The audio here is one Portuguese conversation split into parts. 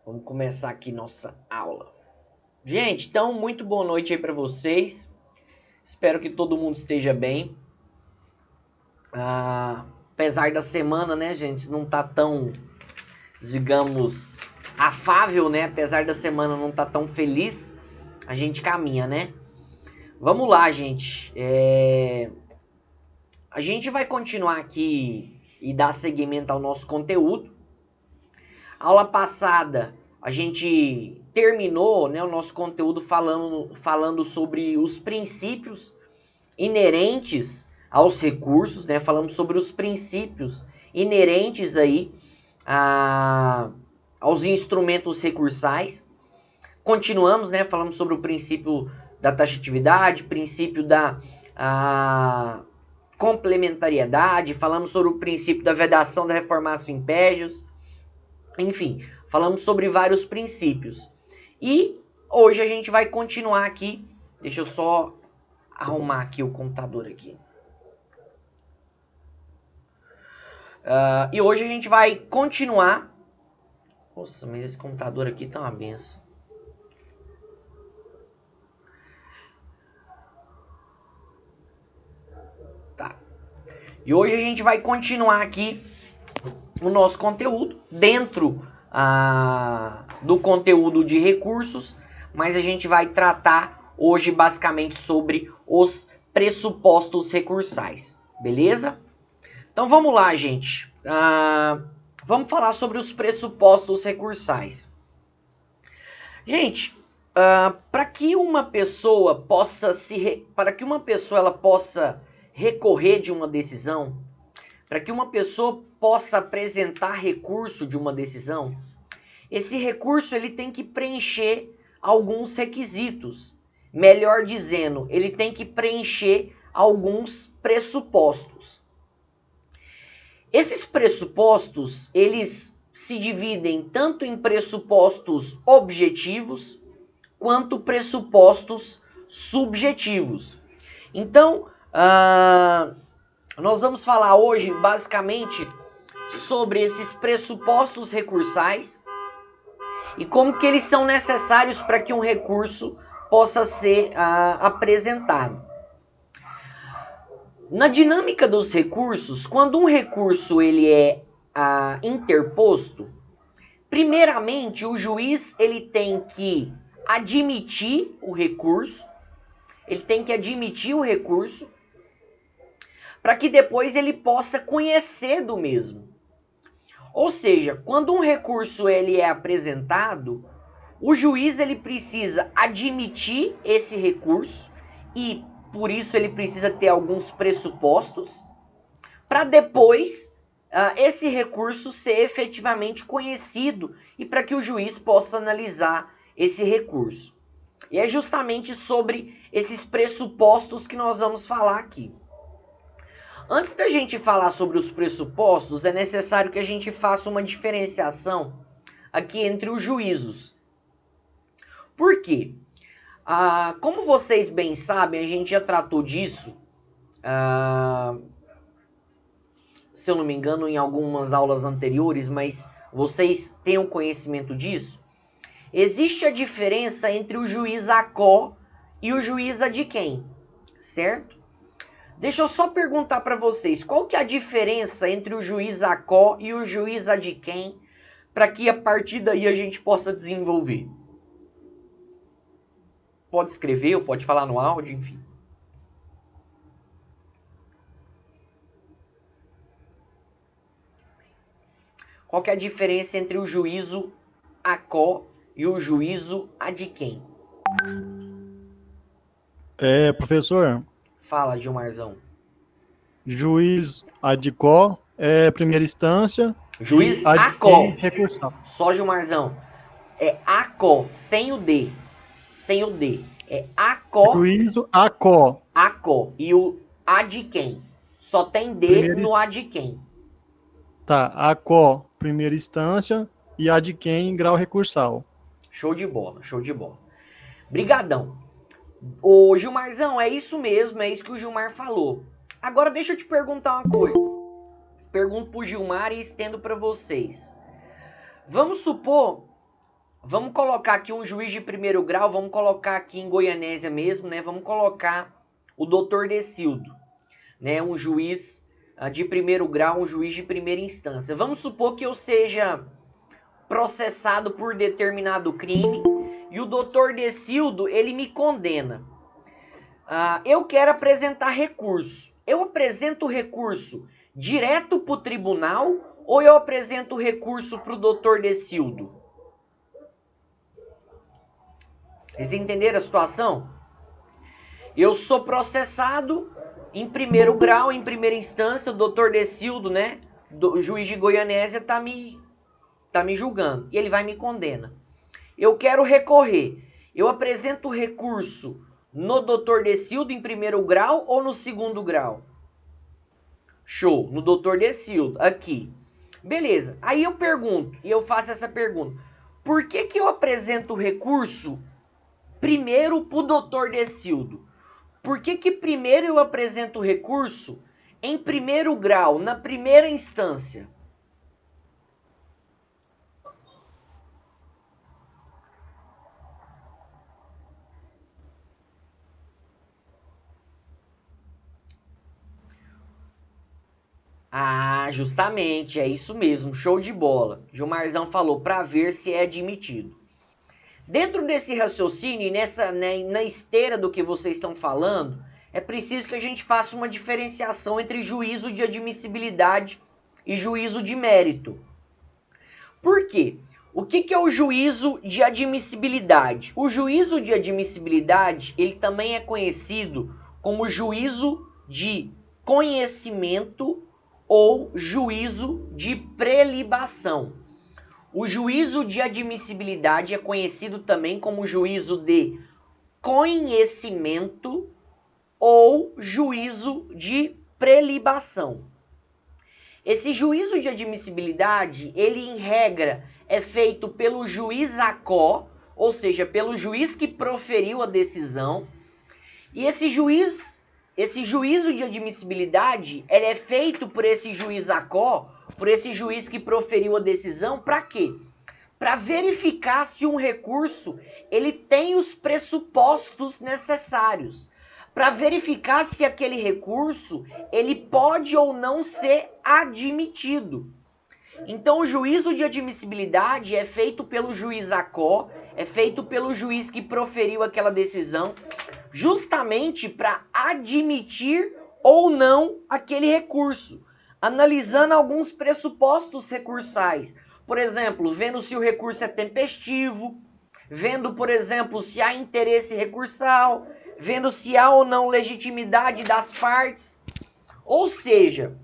Vamos começar aqui nossa aula. Gente, então, muito boa noite aí para vocês. Espero que todo mundo esteja bem. Apesar da semana, né, gente, não tá tão, digamos, afável, né? Apesar da semana não tá tão feliz, a gente caminha, né? Vamos lá, gente. A gente vai continuar aqui e dar seguimento ao nosso conteúdo. Aula passada, a gente terminou, né, o nosso conteúdo falando sobre os princípios inerentes aos recursos, né? Falamos sobre os princípios inerentes aí aos instrumentos recursais. Continuamos, né? Falamos sobre o princípio da taxatividade, princípio da complementariedade, falamos sobre o princípio da vedação, da reformatio impégios. Enfim, falamos sobre vários princípios. E hoje a gente vai continuar aqui. Deixa eu só arrumar aqui o computador aqui. E hoje a gente vai continuar. Nossa, mas esse computador aqui tá uma benção. Tá. E hoje a gente vai continuar aqui o nosso conteúdo dentro do conteúdo de recursos, mas a gente vai tratar hoje basicamente sobre os pressupostos recursais, beleza? Então vamos lá, gente. Vamos falar sobre os pressupostos recursais. Gente, para que uma pessoa possa ela possa recorrer de uma decisão, para que uma pessoa possa apresentar recurso de uma decisão, esse recurso ele tem que preencher alguns requisitos. Melhor dizendo, ele tem que preencher alguns pressupostos. Esses pressupostos, eles se dividem tanto em pressupostos objetivos quanto pressupostos subjetivos. Então, nós vamos falar hoje, basicamente, sobre esses pressupostos recursais e como que eles são necessários para que um recurso possa ser apresentado. Na dinâmica dos recursos, quando um recurso ele é interposto, primeiramente o juiz ele tem que admitir o recurso, para que depois ele possa conhecer do mesmo. Ou seja, quando um recurso ele é apresentado, o juiz ele precisa admitir esse recurso e por isso ele precisa ter alguns pressupostos para depois esse recurso ser efetivamente conhecido e para que o juiz possa analisar esse recurso. E é justamente sobre esses pressupostos que nós vamos falar aqui. Antes da gente falar sobre os pressupostos, é necessário que a gente faça uma diferenciação aqui entre os juízos. Por quê? Como vocês bem sabem, a gente já tratou disso, se eu não me engano, em algumas aulas anteriores, mas vocês têm um conhecimento disso. Existe a diferença entre o juiz a quo e o juiz ad quem, certo? Deixa eu só perguntar para vocês, qual que é a diferença entre o juiz a quo e o juiz ad quem, para que a partir daí a gente possa desenvolver? Pode escrever ou pode falar no áudio, enfim. Qual que é a diferença entre o juízo a quo e o juízo ad quem? Professor, Fala, Gilmarzão. juiz ad quo é primeira instância Juiz e ad a quem quo. recursal. Só, Gilmarzão. É a quo, sem o D. Sem o D. É a quo. Juízo a quo. A quo. E o ad quem. Só tem D Primeira... no ad quem. Tá, a quo, primeira instância, e ad quem, grau recursal. Show de bola, show de bola. Brigadão. Ô, Gilmarzão, é isso mesmo, é isso que o Gilmar falou. Agora deixa eu te perguntar uma coisa. Pergunto pro Gilmar e estendo para vocês. Vamos supor Vamos colocar aqui um juiz de primeiro grau, vamos colocar aqui em Goianésia mesmo, né? Vamos colocar o doutor Decildo, né? Um juiz de primeiro grau, um juiz de primeira instância. Vamos supor que eu seja processado por determinado crime e o doutor Decildo, ele me condena. Eu quero apresentar recurso. Eu apresento o recurso direto para o tribunal ou eu apresento o recurso para o doutor Decildo? Vocês entenderam a situação? Eu sou processado em primeiro grau, em primeira instância, o doutor Decildo, né, o juiz de Goianésia, tá me julgando e ele vai me condena. Eu quero recorrer. Eu apresento o recurso no doutor Decildo em primeiro grau ou no segundo grau? Show, no doutor Decildo, aqui. Beleza, aí eu pergunto, e eu faço essa pergunta. Por que eu apresento o recurso primeiro para o doutor Decildo? Por que primeiro eu apresento o recurso em primeiro grau, na primeira instância? Justamente, é isso mesmo, show de bola. Gilmarzão falou para ver se é admitido. Dentro desse raciocínio e na esteira do que vocês estão falando, é preciso que a gente faça uma diferenciação entre juízo de admissibilidade e juízo de mérito. Por quê? O que é o juízo de admissibilidade? O juízo de admissibilidade, ele também é conhecido como juízo de conhecimento ou juízo de prelibação. O juízo de admissibilidade é conhecido também como juízo de conhecimento ou juízo de prelibação. Esse juízo de admissibilidade, ele em regra é feito pelo juiz ACO, ou seja, pelo juiz que proferiu a decisão. E esse juízo de admissibilidade, ele é feito por esse juiz ACO, por esse juiz que proferiu a decisão, para quê? Para verificar se um recurso ele tem os pressupostos necessários, para verificar se aquele recurso ele pode ou não ser admitido. Então o juízo de admissibilidade é feito pelo juiz ACO, é feito pelo juiz que proferiu aquela decisão, justamente para admitir ou não aquele recurso, analisando alguns pressupostos recursais. Por exemplo, vendo se o recurso é tempestivo, vendo, por exemplo, se há interesse recursal, vendo se há ou não legitimidade das partes. Ou seja,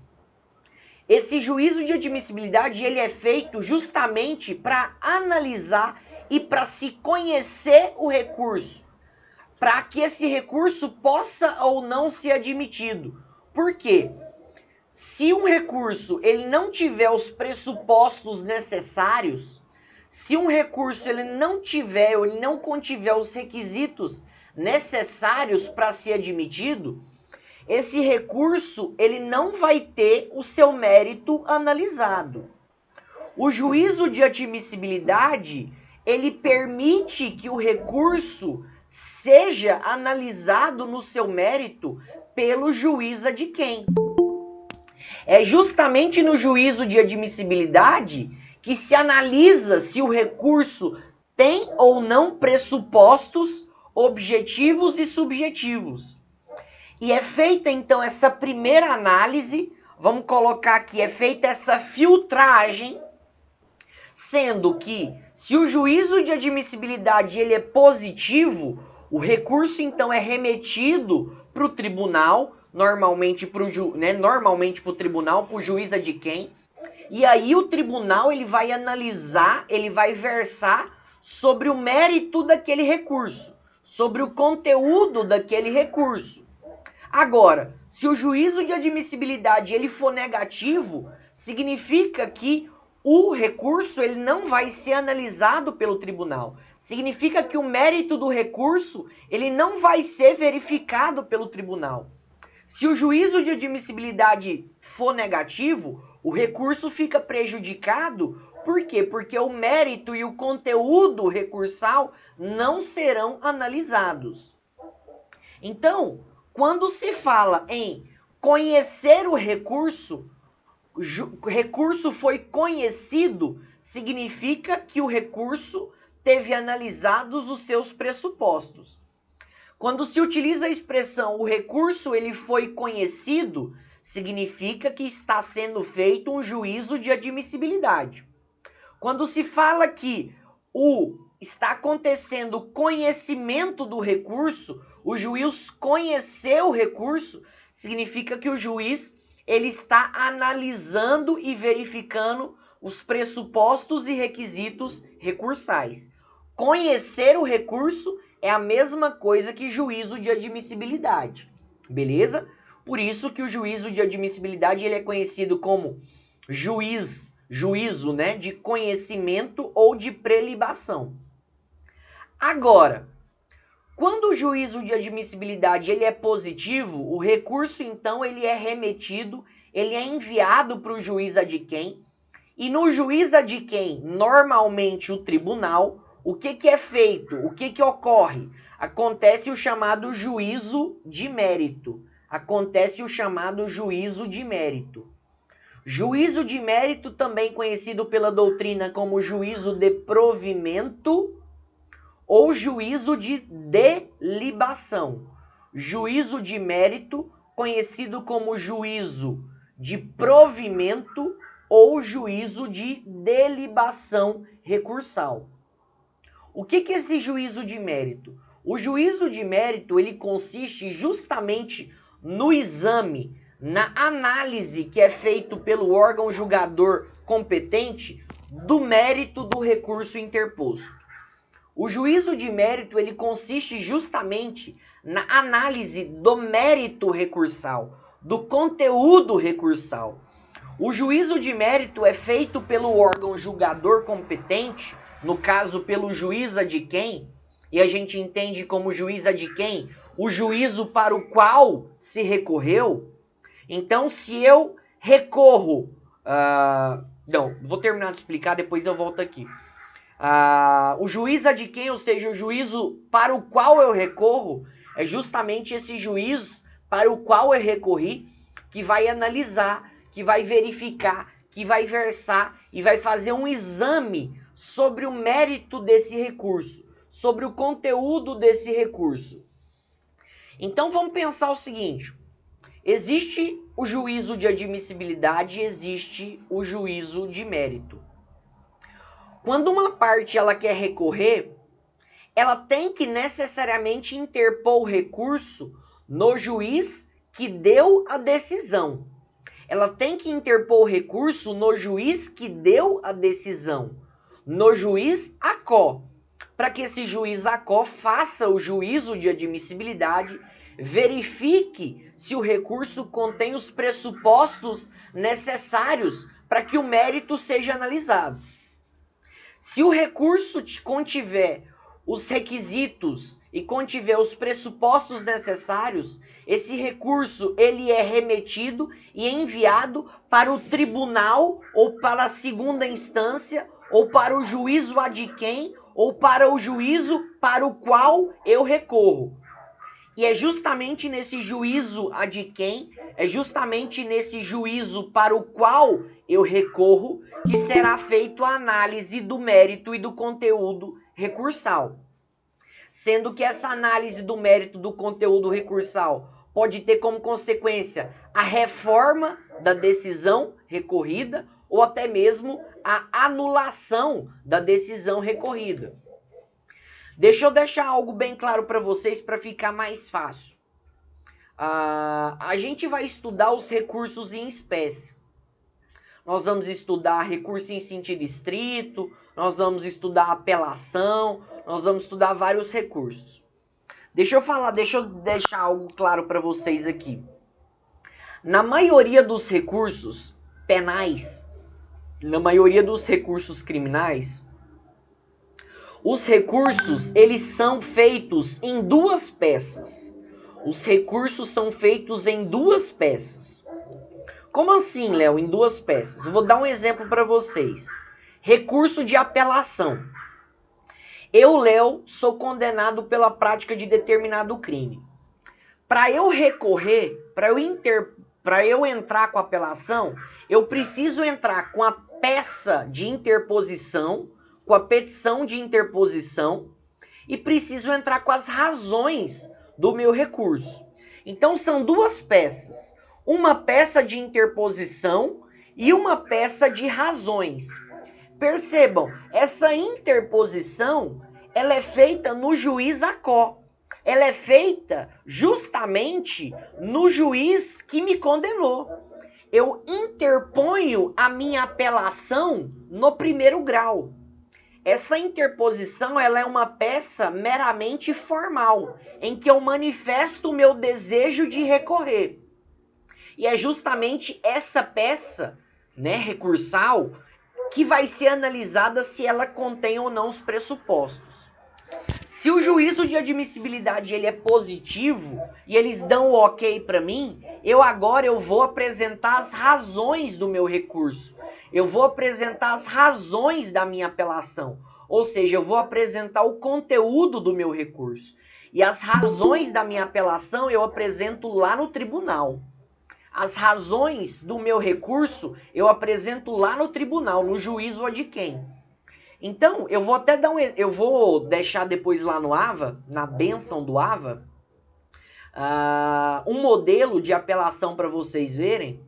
esse juízo de admissibilidade ele é feito justamente para analisar e para se conhecer o recurso, para que esse recurso possa ou não ser admitido. Por quê? Se um recurso ele não tiver os pressupostos necessários, se um recurso ele não tiver ou ele não contiver os requisitos necessários para ser admitido, esse recurso ele não vai ter o seu mérito analisado. O juízo de admissibilidade, ele permite que o recurso seja analisado no seu mérito pelo juiz de quem? É justamente no juízo de admissibilidade que se analisa se o recurso tem ou não pressupostos objetivos e subjetivos. E é feita então essa primeira análise, vamos colocar aqui, é feita essa filtragem, sendo que se o juízo de admissibilidade ele é positivo, o recurso então é remetido para o tribunal, normalmente para o tribunal, para o juiz de quem, e aí o tribunal ele vai analisar, ele vai versar sobre o mérito daquele recurso, sobre o conteúdo daquele recurso. Agora, se o juízo de admissibilidade ele for negativo, significa que o recurso ele não vai ser analisado pelo tribunal. Significa que o mérito do recurso ele não vai ser verificado pelo tribunal. Se o juízo de admissibilidade for negativo, o recurso fica prejudicado Por quê? Porque o mérito e o conteúdo recursal não serão analisados. Então, quando se fala em conhecer o recurso foi conhecido, significa que o recurso teve analisados os seus pressupostos. Quando se utiliza a expressão o recurso ele foi conhecido, significa que está sendo feito um juízo de admissibilidade. Quando se fala que está acontecendo o conhecimento do recurso, o juiz conheceu o recurso, significa que o juiz ele está analisando e verificando os pressupostos e requisitos recursais. Conhecer o recurso é a mesma coisa que juízo de admissibilidade, beleza? Por isso que o juízo de admissibilidade ele é conhecido como juízo, né, de conhecimento ou de prelibação. Agora, quando o juízo de admissibilidade ele é positivo, o recurso então ele é remetido, ele é enviado para o juiz adquém, e no juiz adquém, normalmente o tribunal, o que é feito? O que ocorre? Acontece o chamado juízo de mérito. Acontece o chamado juízo de mérito. Juízo de mérito, também conhecido pela doutrina como juízo de provimento ou juízo de delibação. Juízo de mérito, conhecido como juízo de provimento ou juízo de delibação recursal. O que é esse juízo de mérito? O juízo de mérito ele consiste justamente no exame, na análise que é feito pelo órgão julgador competente do mérito do recurso interposto. O juízo de mérito ele consiste justamente na análise do mérito recursal, do conteúdo recursal. O juízo de mérito é feito pelo órgão julgador competente, no caso pelo juiz adquém, e a gente entende como juiz adquém o juízo para o qual se recorreu. Então, se eu recorro... não, vou terminar de explicar, depois eu volto aqui. O juiz adquém, ou seja, o juízo para o qual eu recorro, é justamente esse juízo para o qual eu recorri, que vai analisar, que vai verificar, que vai versar e vai fazer um exame sobre o mérito desse recurso, sobre o conteúdo desse recurso. Então vamos pensar o seguinte: existe o juízo de admissibilidade e existe o juízo de mérito. Quando uma parte ela quer recorrer, ela tem que necessariamente interpor o recurso no juiz que deu a decisão. Ela tem que interpor o recurso no juiz que deu a decisão, no juiz ACO, para que esse juiz ACO faça o juízo de admissibilidade, verifique se o recurso contém os pressupostos necessários para que o mérito seja analisado. Se o recurso contiver os requisitos e contiver os pressupostos necessários, esse recurso ele é remetido e enviado para o tribunal ou para a segunda instância ou para o juízo adquém ou para o juízo para o qual eu recorro. E é justamente nesse juízo adquém, é justamente nesse juízo para o qual eu recorro que será feita a análise do mérito e do conteúdo recursal. Sendo que essa análise do mérito do conteúdo recursal pode ter como consequência a reforma da decisão recorrida ou até mesmo a anulação da decisão recorrida. Deixa eu deixar algo bem claro para vocês para ficar mais fácil. A gente vai estudar os recursos em espécie. Nós vamos estudar recurso em sentido estrito, nós vamos estudar apelação, nós vamos estudar vários recursos. Deixa eu deixar algo claro para vocês aqui. Na maioria dos recursos penais, na maioria dos recursos criminais, os recursos, eles são feitos em duas peças. Os recursos são feitos em duas peças. Como assim, Léo, em duas peças? Eu vou dar um exemplo para vocês. Recurso de apelação. Eu, Léo, sou condenado pela prática de determinado crime. Para eu recorrer, para eu entrar com a apelação, eu preciso entrar com a peça de interposição, com a petição de interposição e preciso entrar com as razões do meu recurso. Então são duas peças, uma peça de interposição e uma peça de razões. Percebam, essa interposição, ela é feita no juiz ACO. Ela é feita justamente no juiz que me condenou. Eu interponho a minha apelação no primeiro grau. Essa interposição, ela é uma peça meramente formal, em que eu manifesto o meu desejo de recorrer. E é justamente essa peça, né, recursal, que vai ser analisada se ela contém ou não os pressupostos. Se o juízo de admissibilidade ele é positivo e eles dão o ok para mim, eu vou apresentar as razões do meu recurso. Eu vou apresentar as razões da minha apelação. Ou seja, eu vou apresentar o conteúdo do meu recurso. E as razões da minha apelação eu apresento lá no tribunal. As razões do meu recurso eu apresento lá no tribunal, no juízo de quem. Então, eu vou até eu vou deixar depois lá no AVA, na bênção do AVA, um modelo de apelação para vocês verem.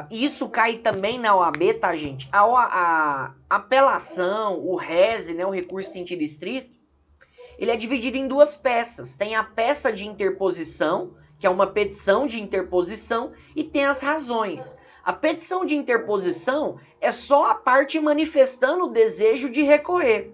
Isso cai também na OAB, tá, gente? A apelação, o RESE, né, o recurso em sentido estrito, ele é dividido em duas peças. Tem a peça de interposição, que é uma petição de interposição, e tem as razões. A petição de interposição é só a parte manifestando o desejo de recorrer.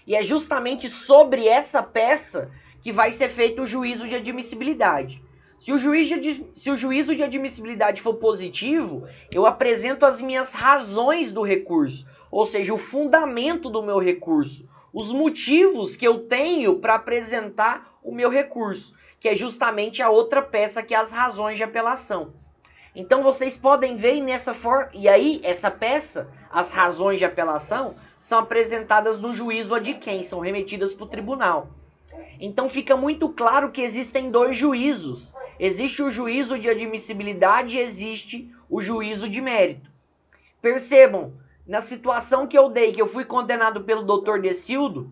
E é justamente sobre essa peça que vai ser feito o juízo de admissibilidade. Se o juízo de admissibilidade for positivo, eu apresento as minhas razões do recurso, ou seja, o fundamento do meu recurso, os motivos que eu tenho para apresentar o meu recurso, que é justamente a outra peça, que é as razões de apelação. Então vocês podem ver nessa forma, e aí essa peça, as razões de apelação, são apresentadas no juízo ad quem, são remetidas para o tribunal. Então fica muito claro que existem dois juízos. Existe o juízo de admissibilidade e existe o juízo de mérito. Percebam, na situação que eu dei, que eu fui condenado pelo Dr. Decildo,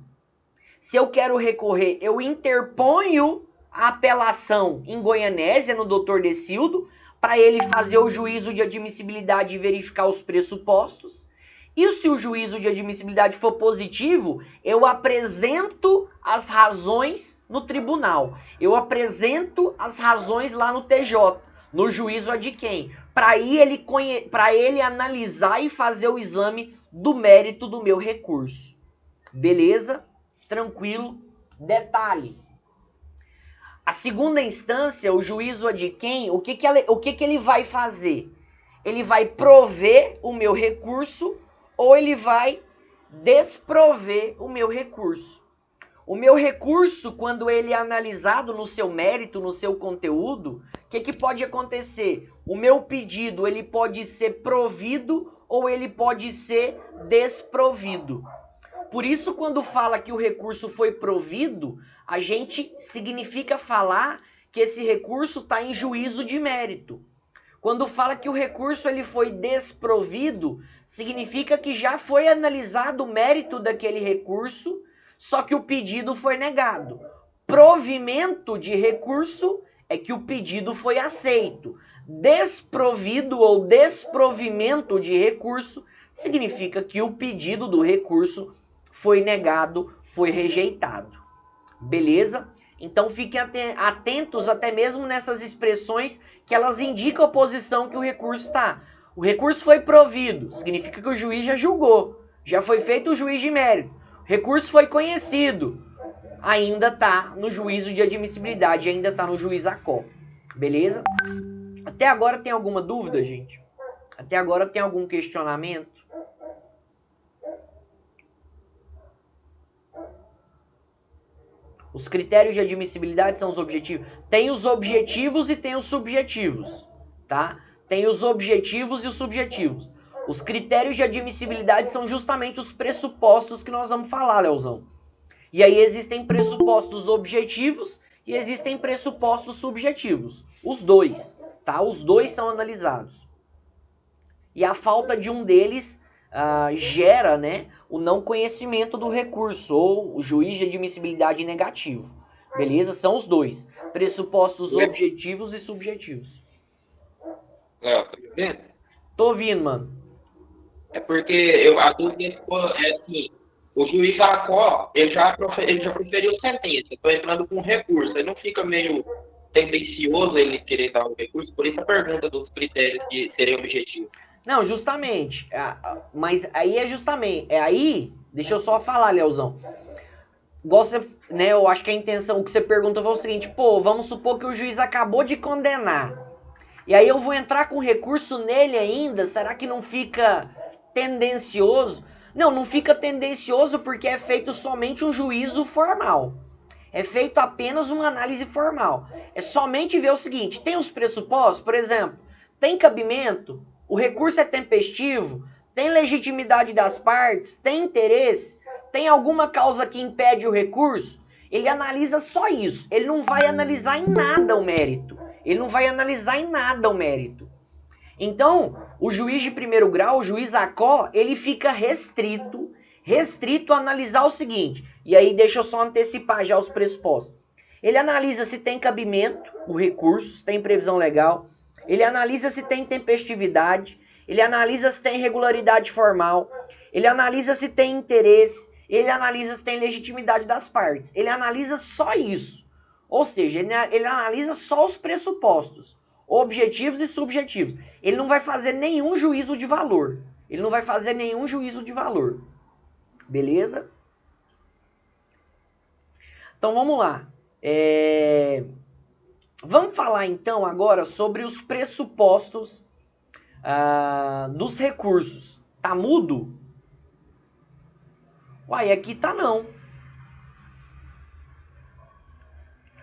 se eu quero recorrer, eu interponho a apelação em Goianésia no Dr. Decildo, para ele fazer o juízo de admissibilidade e verificar os pressupostos. E se o juízo de admissibilidade for positivo, eu apresento as razões no tribunal. Eu apresento as razões lá no TJ, no juízo ad quem, para ele analisar e fazer o exame do mérito do meu recurso. Beleza? Tranquilo? Detalhe. A segunda instância, o juízo ad quem, o que ele vai fazer? Ele vai prover o meu recurso ou ele vai desprover o meu recurso. O meu recurso, quando ele é analisado no seu mérito, no seu conteúdo, o que pode acontecer? O meu pedido ele pode ser provido ou ele pode ser desprovido. Por isso, quando fala que o recurso foi provido, a gente significa falar que esse recurso está em juízo de mérito. Quando fala que o recurso ele foi desprovido, significa que já foi analisado o mérito daquele recurso, só que o pedido foi negado. Provimento de recurso é que o pedido foi aceito. Desprovido ou desprovimento de recurso significa que o pedido do recurso foi negado, foi rejeitado. Beleza? Então fiquem atentos até mesmo nessas expressões que elas indicam a posição que o recurso está. O recurso foi provido, significa que o juiz já julgou, já foi feito o juiz de mérito. O recurso foi conhecido, ainda está no juízo de admissibilidade, ainda está no juiz ACO. Beleza? Até agora tem alguma dúvida, gente? Até agora tem algum questionamento? Os critérios de admissibilidade são os objetivos. Tem os objetivos e tem os subjetivos, tá? Tem os objetivos e os subjetivos. Os critérios de admissibilidade são justamente os pressupostos que nós vamos falar, Leozão. E aí existem pressupostos objetivos e existem pressupostos subjetivos. Os dois, tá? Os dois são analisados. E a falta de um deles gera, né, o não conhecimento do recurso ou o juiz de admissibilidade negativo. Beleza? São os dois. Pressupostos objetivos e subjetivos. Tá vendo? Tô ouvindo, mano. É porque a dúvida é assim, o juiz ACO, ele já proferiu sentença, estou entrando com recurso, ele não fica meio tendencioso ele querer dar o recurso, por isso a pergunta dos critérios que seriam objetivos. Não, justamente. Mas aí é justamente. Aí, deixa eu só falar, Leozão. Você, né, eu acho que a intenção, o que você perguntou foi o seguinte, pô, vamos supor que o juiz acabou de condenar. E aí eu vou entrar com recurso nele ainda, será que não fica tendencioso? Não, não fica tendencioso porque é feito somente um juízo formal. É feito apenas uma análise formal. É somente ver o seguinte, tem os pressupostos, por exemplo, tem cabimento, o recurso é tempestivo, tem legitimidade das partes, tem interesse, tem alguma causa que impede o recurso, ele analisa só isso. Ele não vai analisar em nada o mérito. Ele não vai analisar em nada o mérito. Então, o juiz de primeiro grau, o juiz ACO, ele fica restrito a analisar o seguinte. E aí deixa eu só antecipar já os pressupostos. Ele analisa se tem cabimento, o recurso, se tem previsão legal. Ele analisa se tem tempestividade. Ele analisa se tem regularidade formal. Ele analisa se tem interesse. Ele analisa se tem legitimidade das partes. Ele analisa só isso. Ou seja, ele analisa só os pressupostos, objetivos e subjetivos. Ele não vai fazer nenhum juízo de valor. Ele não vai fazer nenhum juízo de valor. Beleza? Então vamos lá. Vamos falar então agora sobre os pressupostos dos recursos. Tá mudo? Uai, aqui tá não.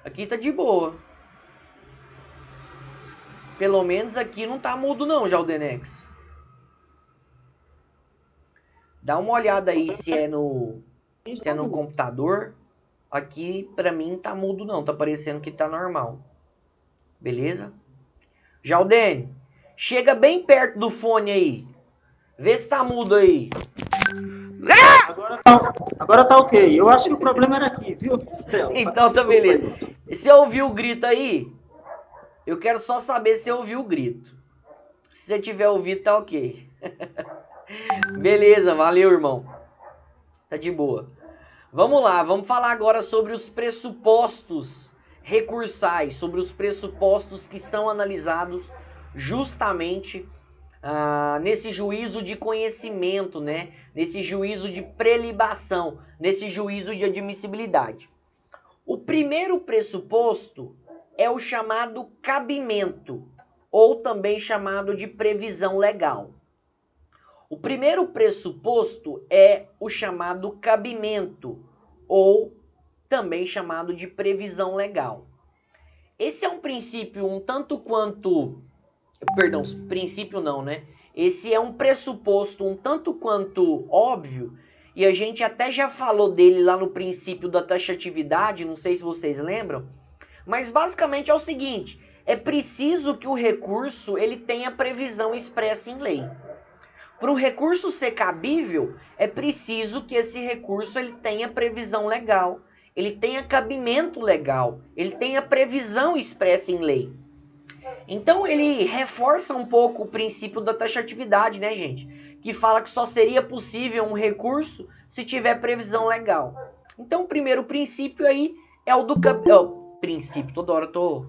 Aqui tá de boa. Pelo menos aqui não tá mudo não, Jaldenex. Dá uma olhada aí se é no computador. Aqui pra mim tá mudo não, tá parecendo que tá normal. Beleza? Jaldene, chega bem perto do fone aí. Vê se tá mudo aí. Agora tá ok. Eu acho que o problema era aqui, viu? Então tá beleza. Você ouviu o grito aí? Eu quero só saber se você ouviu o grito. Se você tiver ouvido, tá ok. Beleza, valeu, irmão. Tá de boa. Vamos lá, vamos falar agora sobre os pressupostos recursais, sobre os pressupostos que são analisados justamente nesse juízo de conhecimento, né? Nesse juízo de prelibação, nesse juízo de admissibilidade. O primeiro pressuposto é o chamado cabimento, ou também chamado de previsão legal. O primeiro pressuposto é o chamado cabimento, ou também chamado de previsão legal. Esse é um princípio um tanto quanto... Perdão, princípio não, né? Esse é um pressuposto um tanto quanto óbvio, e a gente até já falou dele lá no princípio da taxatividade, não sei se vocês lembram, mas basicamente é o seguinte, é preciso que o recurso ele tenha previsão expressa em lei. Para o recurso ser cabível, é preciso que esse recurso ele tenha previsão legal, ele tenha cabimento legal, ele tenha previsão expressa em lei. Então ele reforça um pouco o princípio da taxatividade, né, gente? Que fala que só seria possível um recurso se tiver previsão legal. Então o primeiro princípio aí é o do princípio, toda hora eu tô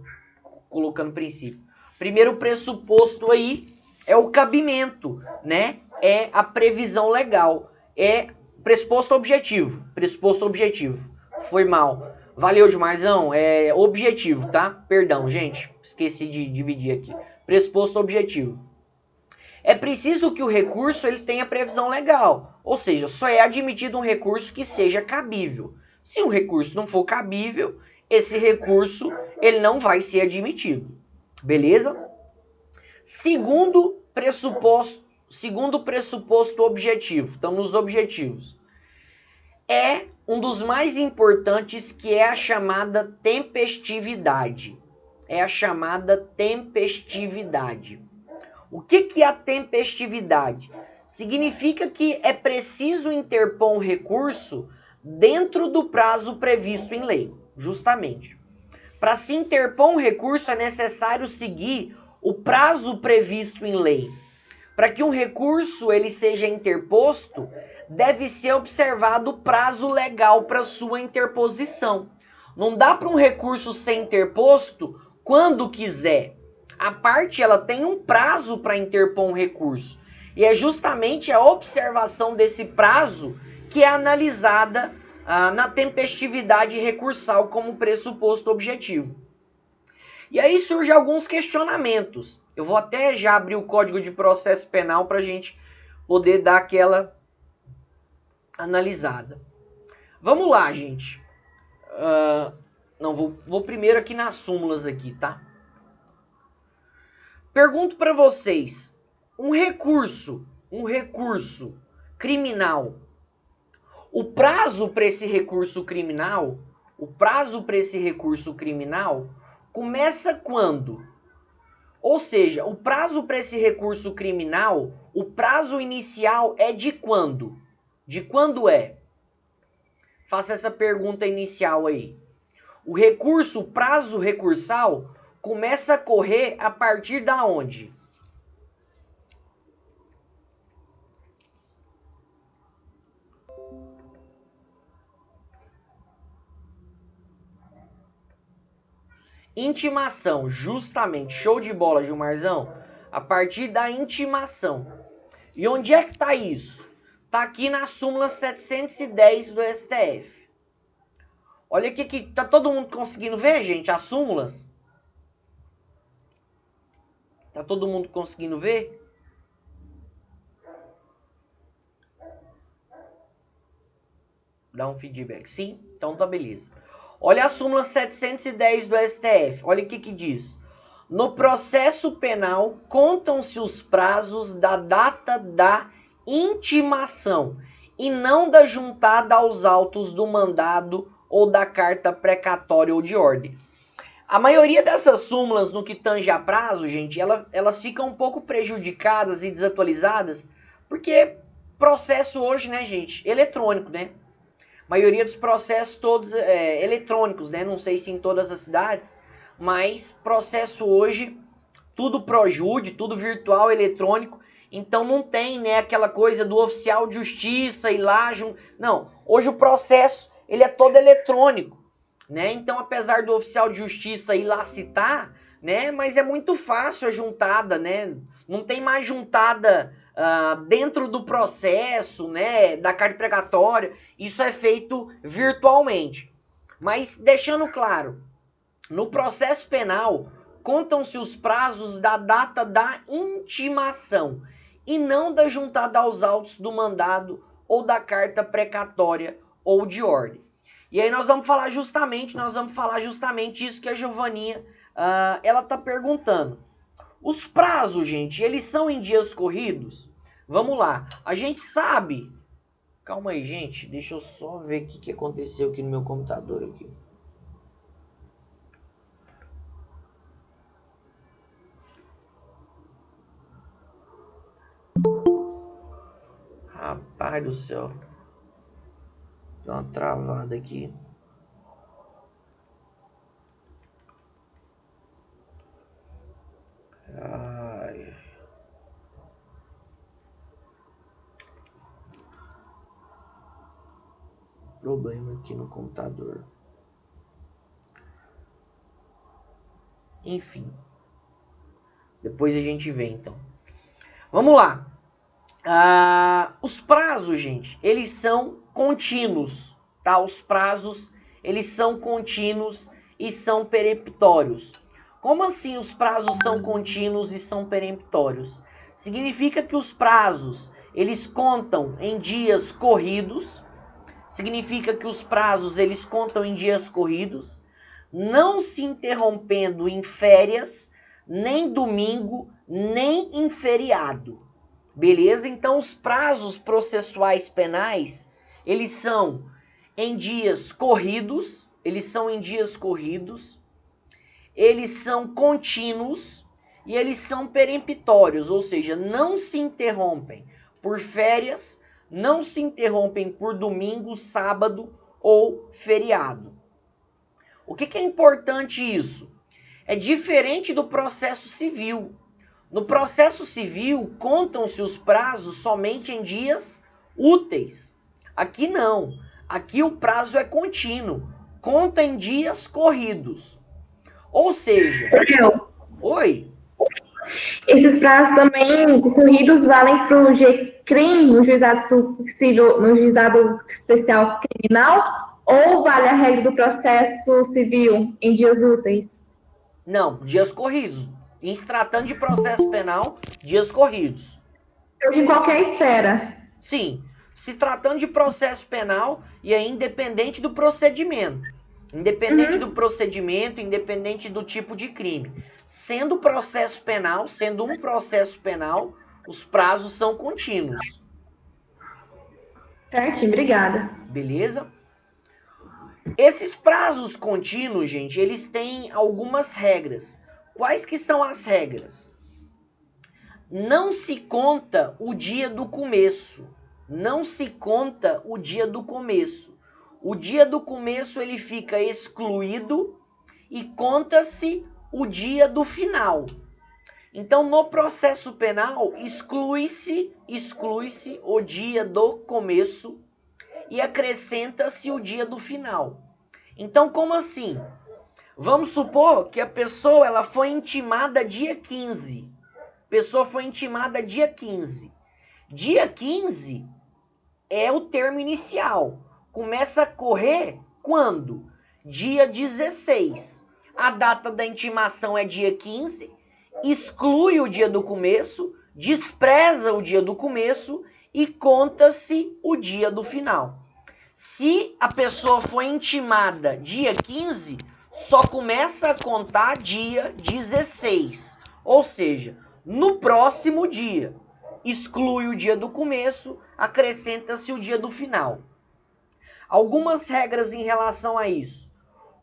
colocando princípio. Primeiro pressuposto aí é o cabimento, né? É a previsão legal. É pressuposto objetivo. Pressuposto objetivo. Foi mal. Valeu, Gilmarzão. É objetivo, tá? Perdão, gente. Esqueci de dividir aqui. Pressuposto objetivo. É preciso que o recurso ele tenha previsão legal. Ou seja, só é admitido um recurso que seja cabível. Se o recurso não for cabível, esse recurso ele não vai ser admitido. Beleza? Segundo segundo pressuposto objetivo, estamos nos objetivos, é um dos mais importantes, que é a chamada tempestividade. É a chamada tempestividade. O que é a tempestividade? Significa que é preciso interpor um recurso dentro do prazo previsto em lei, justamente. Para se interpor um recurso é necessário seguir o prazo previsto em lei. Para que um recurso ele seja interposto, deve ser observado o prazo legal para sua interposição. Não dá para um recurso ser interposto quando quiser. A parte ela tem um prazo para interpor um recurso. E é justamente a observação desse prazo que é analisada na tempestividade recursal como pressuposto objetivo. E aí surgem alguns questionamentos. Eu vou até já abrir o Código de Processo Penal para a gente poder dar aquela analisada. Vamos lá, gente. Vou primeiro aqui nas súmulas aqui, tá? Pergunto para vocês, um recurso criminal, o prazo para esse recurso criminal, começa quando? Ou seja, o prazo para esse recurso criminal, o prazo inicial é de quando? De quando é? Faça essa pergunta inicial aí. O recurso, o prazo recursal, começa a correr a partir da onde? Intimação, justamente. Show de bola, Gilmarzão. A partir da intimação. E onde é que está isso? Está aqui na súmula 710 do STF. Olha aqui que tá todo mundo conseguindo ver, gente, as súmulas? Tá todo mundo conseguindo ver? Dá um feedback. Sim? Então tá beleza. Olha a súmula 710 do STF. Olha o que diz. No processo penal, contam-se os prazos da data da intimação e não da juntada aos autos do mandado ou da carta precatória ou de ordem. A maioria dessas súmulas, no que tange a prazo, gente, elas ficam um pouco prejudicadas e desatualizadas, porque processo hoje, né, gente, eletrônico, né? A maioria dos processos todos eletrônicos, né? Não sei se em todas as cidades, mas processo hoje, tudo Projude, tudo virtual, eletrônico. Então não tem, né, aquela coisa do oficial de justiça ir lá. Não, hoje o processo ele é todo eletrônico, né? Então apesar do oficial de justiça ir lá citar, né, mas é muito fácil a juntada, né? Não tem mais juntada dentro do processo, né, da carta precatória. Isso é feito virtualmente. Mas deixando claro, no processo penal, contam-se os prazos da data da intimação e não da juntada aos autos do mandado ou da carta precatória ou de ordem. E aí nós vamos falar justamente isso que a Giovaninha ela tá perguntando. Os prazos, gente, eles são em dias corridos? Vamos lá. A gente sabe... Calma aí, gente. Deixa eu só ver o que aconteceu aqui no meu computador aqui. Rapaz do céu. Dá uma travada aqui. Ai. Problema aqui no computador. Enfim. Depois a gente vê, então. Vamos lá. Os prazos, gente, eles são contínuos, tá? Os prazos, eles são contínuos e são peremptórios. Como assim os prazos são contínuos e são peremptórios? Significa que os prazos, eles contam em dias corridos. Significa que os prazos, eles contam em dias corridos, não se interrompendo em férias, nem domingo, nem em feriado. Beleza? Então, os prazos processuais penais, eles são em dias corridos, eles são contínuos e eles são peremptórios, ou seja, não se interrompem por férias, não se interrompem por domingo, sábado ou feriado. O que é importante isso? É diferente do processo civil. No processo civil, contam-se os prazos somente em dias úteis. Aqui não. Aqui o prazo é contínuo. Conta em dias corridos. Ou seja... Oi? Esses prazos também corridos valem para o GCRIM, no juizado civil, no juizado especial criminal, ou vale a regra do processo civil em dias úteis? Não, dias corridos. Em se tratando de processo penal, dias corridos. De qualquer esfera. Sim, se tratando de processo penal e é independente do procedimento. Independente do procedimento, independente do tipo de crime. Sendo um processo penal, os prazos são contínuos. Certinho, obrigada. Beleza? Esses prazos contínuos, gente, eles têm algumas regras. Quais que são as regras? Não se conta o dia do começo. Não se conta o dia do começo. O dia do começo ele fica excluído e conta-se o dia do final. Então, no processo penal, exclui-se o dia do começo e acrescenta-se o dia do final. Então, como assim? Vamos supor que a pessoa ela foi intimada dia 15. Dia 15 é o termo inicial. Começa a correr quando? Dia 16. A data da intimação é dia 15, exclui o dia do começo, despreza o dia do começo e conta-se o dia do final. Se a pessoa foi intimada dia 15, só começa a contar dia 16. Ou seja, no próximo dia, exclui o dia do começo, acrescenta-se o dia do final. Algumas regras em relação a isso.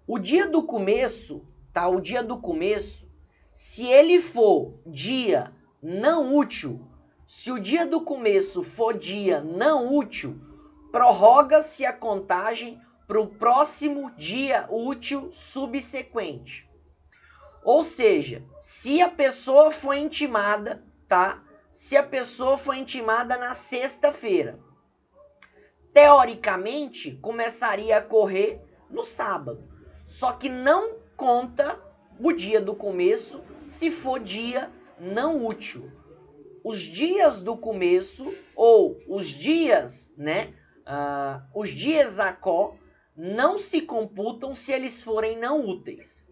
O dia do começo, tá? O dia do começo, se ele for dia não útil, se o dia do começo for dia não útil, prorroga-se a contagem para o próximo dia útil subsequente. Ou seja, se a pessoa foi intimada, tá? Se a pessoa foi intimada na sexta-feira, teoricamente começaria a correr no sábado. Só que não conta o dia do começo se for dia não útil. Os dias do começo ou os dias, né? Os dias ACO não se computam se eles forem não úteis.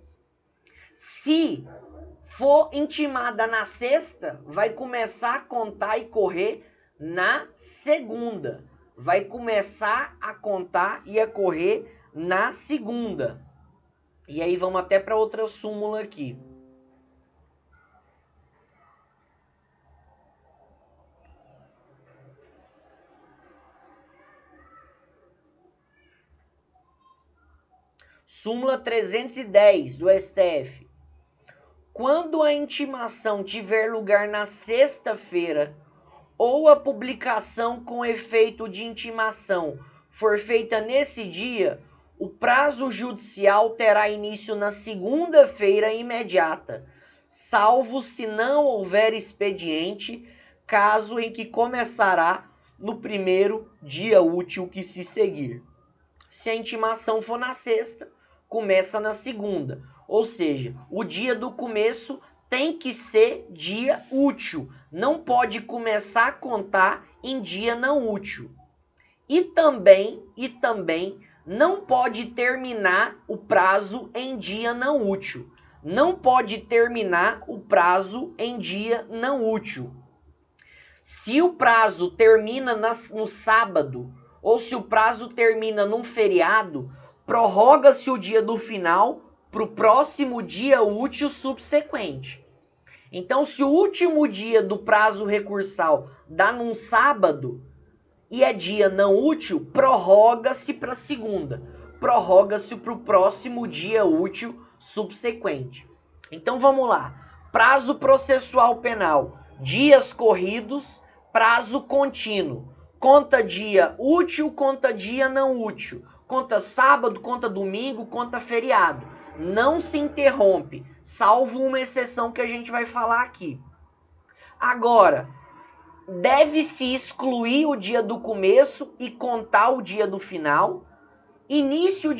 Se for intimada na sexta, vai começar a contar e correr na segunda. Vai começar a contar e a correr na segunda. E aí vamos até para outra súmula aqui. Súmula 310 do STF. Quando a intimação tiver lugar na sexta-feira ou a publicação com efeito de intimação for feita nesse dia, o prazo judicial terá início na segunda-feira imediata, salvo se não houver expediente, caso em que começará no primeiro dia útil que se seguir. Se a intimação for na sexta, começa na segunda. Ou seja, o dia do começo tem que ser dia útil. Não pode começar a contar em dia não útil. E também não pode terminar o prazo em dia não útil. Não pode terminar o prazo em dia não útil. Se o prazo termina no sábado ou se o prazo termina num feriado, prorroga-se o dia do final para o próximo dia útil subsequente. Então, se o último dia do prazo recursal dá num sábado e é dia não útil, prorroga-se para segunda. Prorroga-se para o próximo dia útil subsequente. Então, vamos lá. Prazo processual penal, dias corridos, prazo contínuo. Conta dia útil, conta dia não útil. Conta sábado, conta domingo, conta feriado. Não se interrompe, salvo uma exceção que a gente vai falar aqui. Agora, deve-se excluir o dia do começo e contar o dia do final. Início e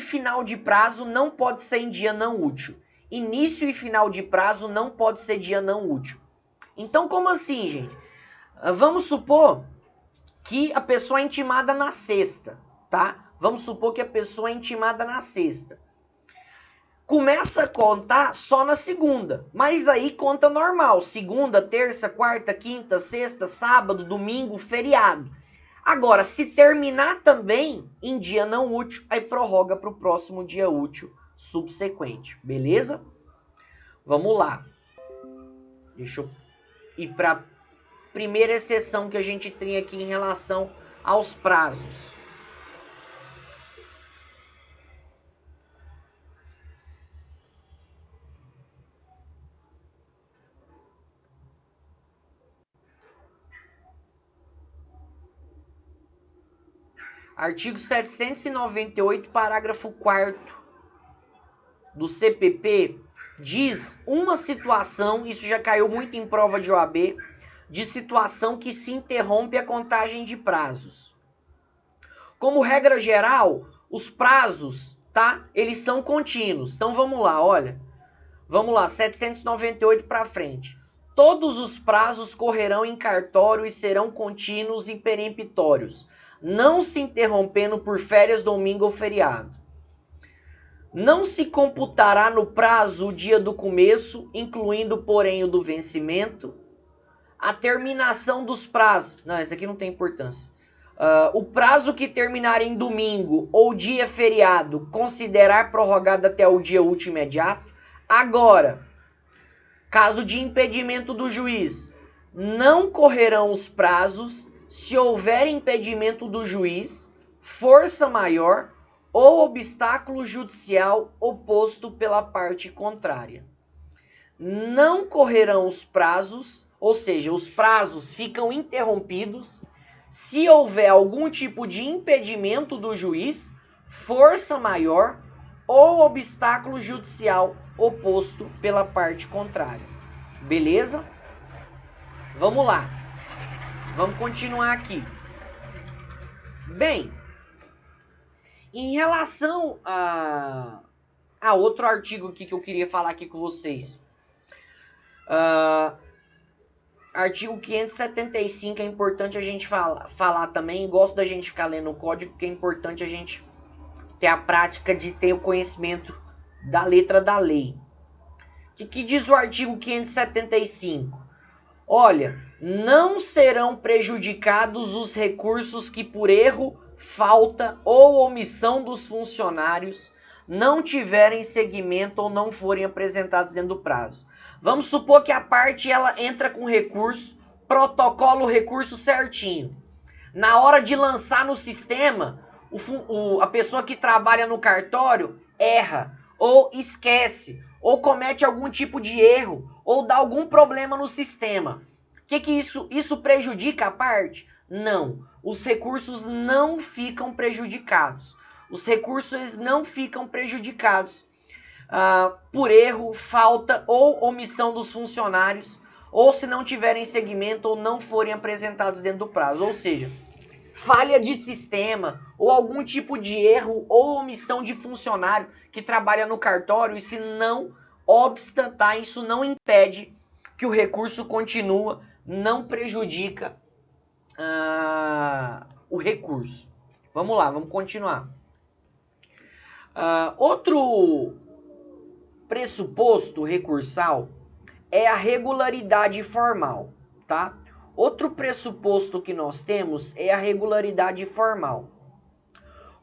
final de prazo não pode ser em dia não útil. Início e final de prazo não pode ser dia não útil. Então, como assim, gente? Vamos supor que a pessoa é intimada na sexta, tá? Vamos supor que a pessoa é intimada na sexta. Começa a contar só na segunda, mas aí conta normal. Segunda, terça, quarta, quinta, sexta, sábado, domingo, feriado. Agora, se terminar também em dia não útil, aí prorroga para o próximo dia útil subsequente, beleza? Vamos lá. Deixa eu ir para a primeira exceção que a gente tem aqui em relação aos prazos. Artigo 798, parágrafo 4º do CPP, diz uma situação, isso já caiu muito em prova de OAB, de situação que se interrompe a contagem de prazos. Como regra geral, os prazos, tá? Eles são contínuos. Então vamos lá, olha. Vamos lá, 798 para frente. Todos os prazos correrão em cartório e serão contínuos e peremptórios, não se interrompendo por férias, domingo ou feriado. Não se computará no prazo o dia do começo, incluindo, porém, o do vencimento. A terminação dos prazos... Não, esse daqui não tem importância. O prazo que terminar em domingo ou dia feriado, considerar prorrogado até o dia útil imediato. Agora, caso de impedimento do juiz, não correrão os prazos se houver impedimento do juiz, força maior ou obstáculo judicial oposto pela parte contrária. Não correrão os prazos, ou seja, os prazos ficam interrompidos se houver algum tipo de impedimento do juiz, força maior ou obstáculo judicial oposto pela parte contrária. Beleza? Vamos lá. Vamos continuar aqui. Bem, em relação a outro artigo aqui que eu queria falar aqui com vocês. Artigo 575 é importante a gente falar também. Gosto da gente ficar lendo o código, porque é importante a gente ter a prática de ter o conhecimento da letra da lei. O que diz o artigo 575? Olha, não serão prejudicados os recursos que por erro, falta ou omissão dos funcionários não tiverem seguimento ou não forem apresentados dentro do prazo. Vamos supor que a parte ela entra com recurso, protocola o recurso certinho. Na hora de lançar no sistema, a pessoa que trabalha no cartório erra, ou esquece, ou comete algum tipo de erro, ou dá algum problema no sistema. Que isso prejudica a parte? Não. Os recursos não ficam prejudicados. Os recursos não ficam prejudicados por erro, falta ou omissão dos funcionários, ou se não tiverem segmento ou não forem apresentados dentro do prazo. Ou seja, falha de sistema ou algum tipo de erro ou omissão de funcionário que trabalha no cartório, e se não obsta, tá? Isso não impede que o recurso continua, não prejudica o recurso. Vamos lá, vamos continuar. Outro pressuposto recursal é a regularidade formal, tá? Outro pressuposto que nós temos é a regularidade formal.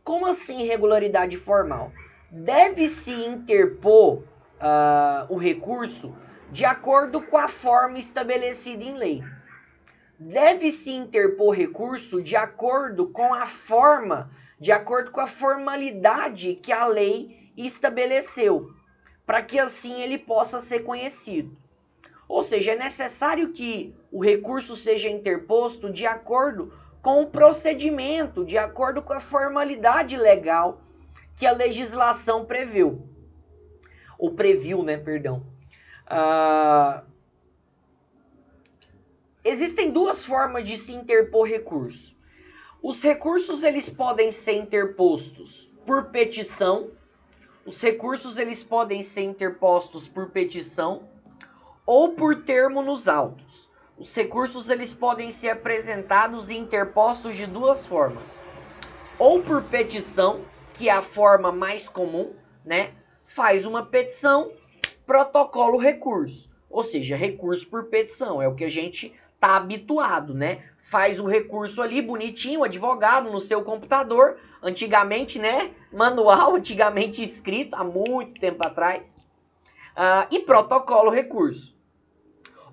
Como assim regularidade formal? Deve-se interpor o recurso de acordo com a forma estabelecida em lei. Deve-se interpor recurso de acordo com a forma, de acordo com a formalidade que a lei estabeleceu, para que assim ele possa ser conhecido. Ou seja, é necessário que o recurso seja interposto de acordo com o procedimento, de acordo com a formalidade legal que a legislação previu. Ou previu, né, perdão. Existem duas formas de se interpor recurso. Os recursos eles podem ser interpostos por petição. Os recursos eles podem ser interpostos por petição ou por termo nos autos. Os recursos eles podem ser apresentados e interpostos de duas formas. Ou por petição, que é a forma mais comum, né? Faz uma petição, protocola o recurso. Ou seja, recurso por petição, é o que a gente está habituado, né? Faz o recurso ali bonitinho, advogado no seu computador, antigamente, né? Manual, antigamente escrito, há muito tempo atrás, e protocola o recurso.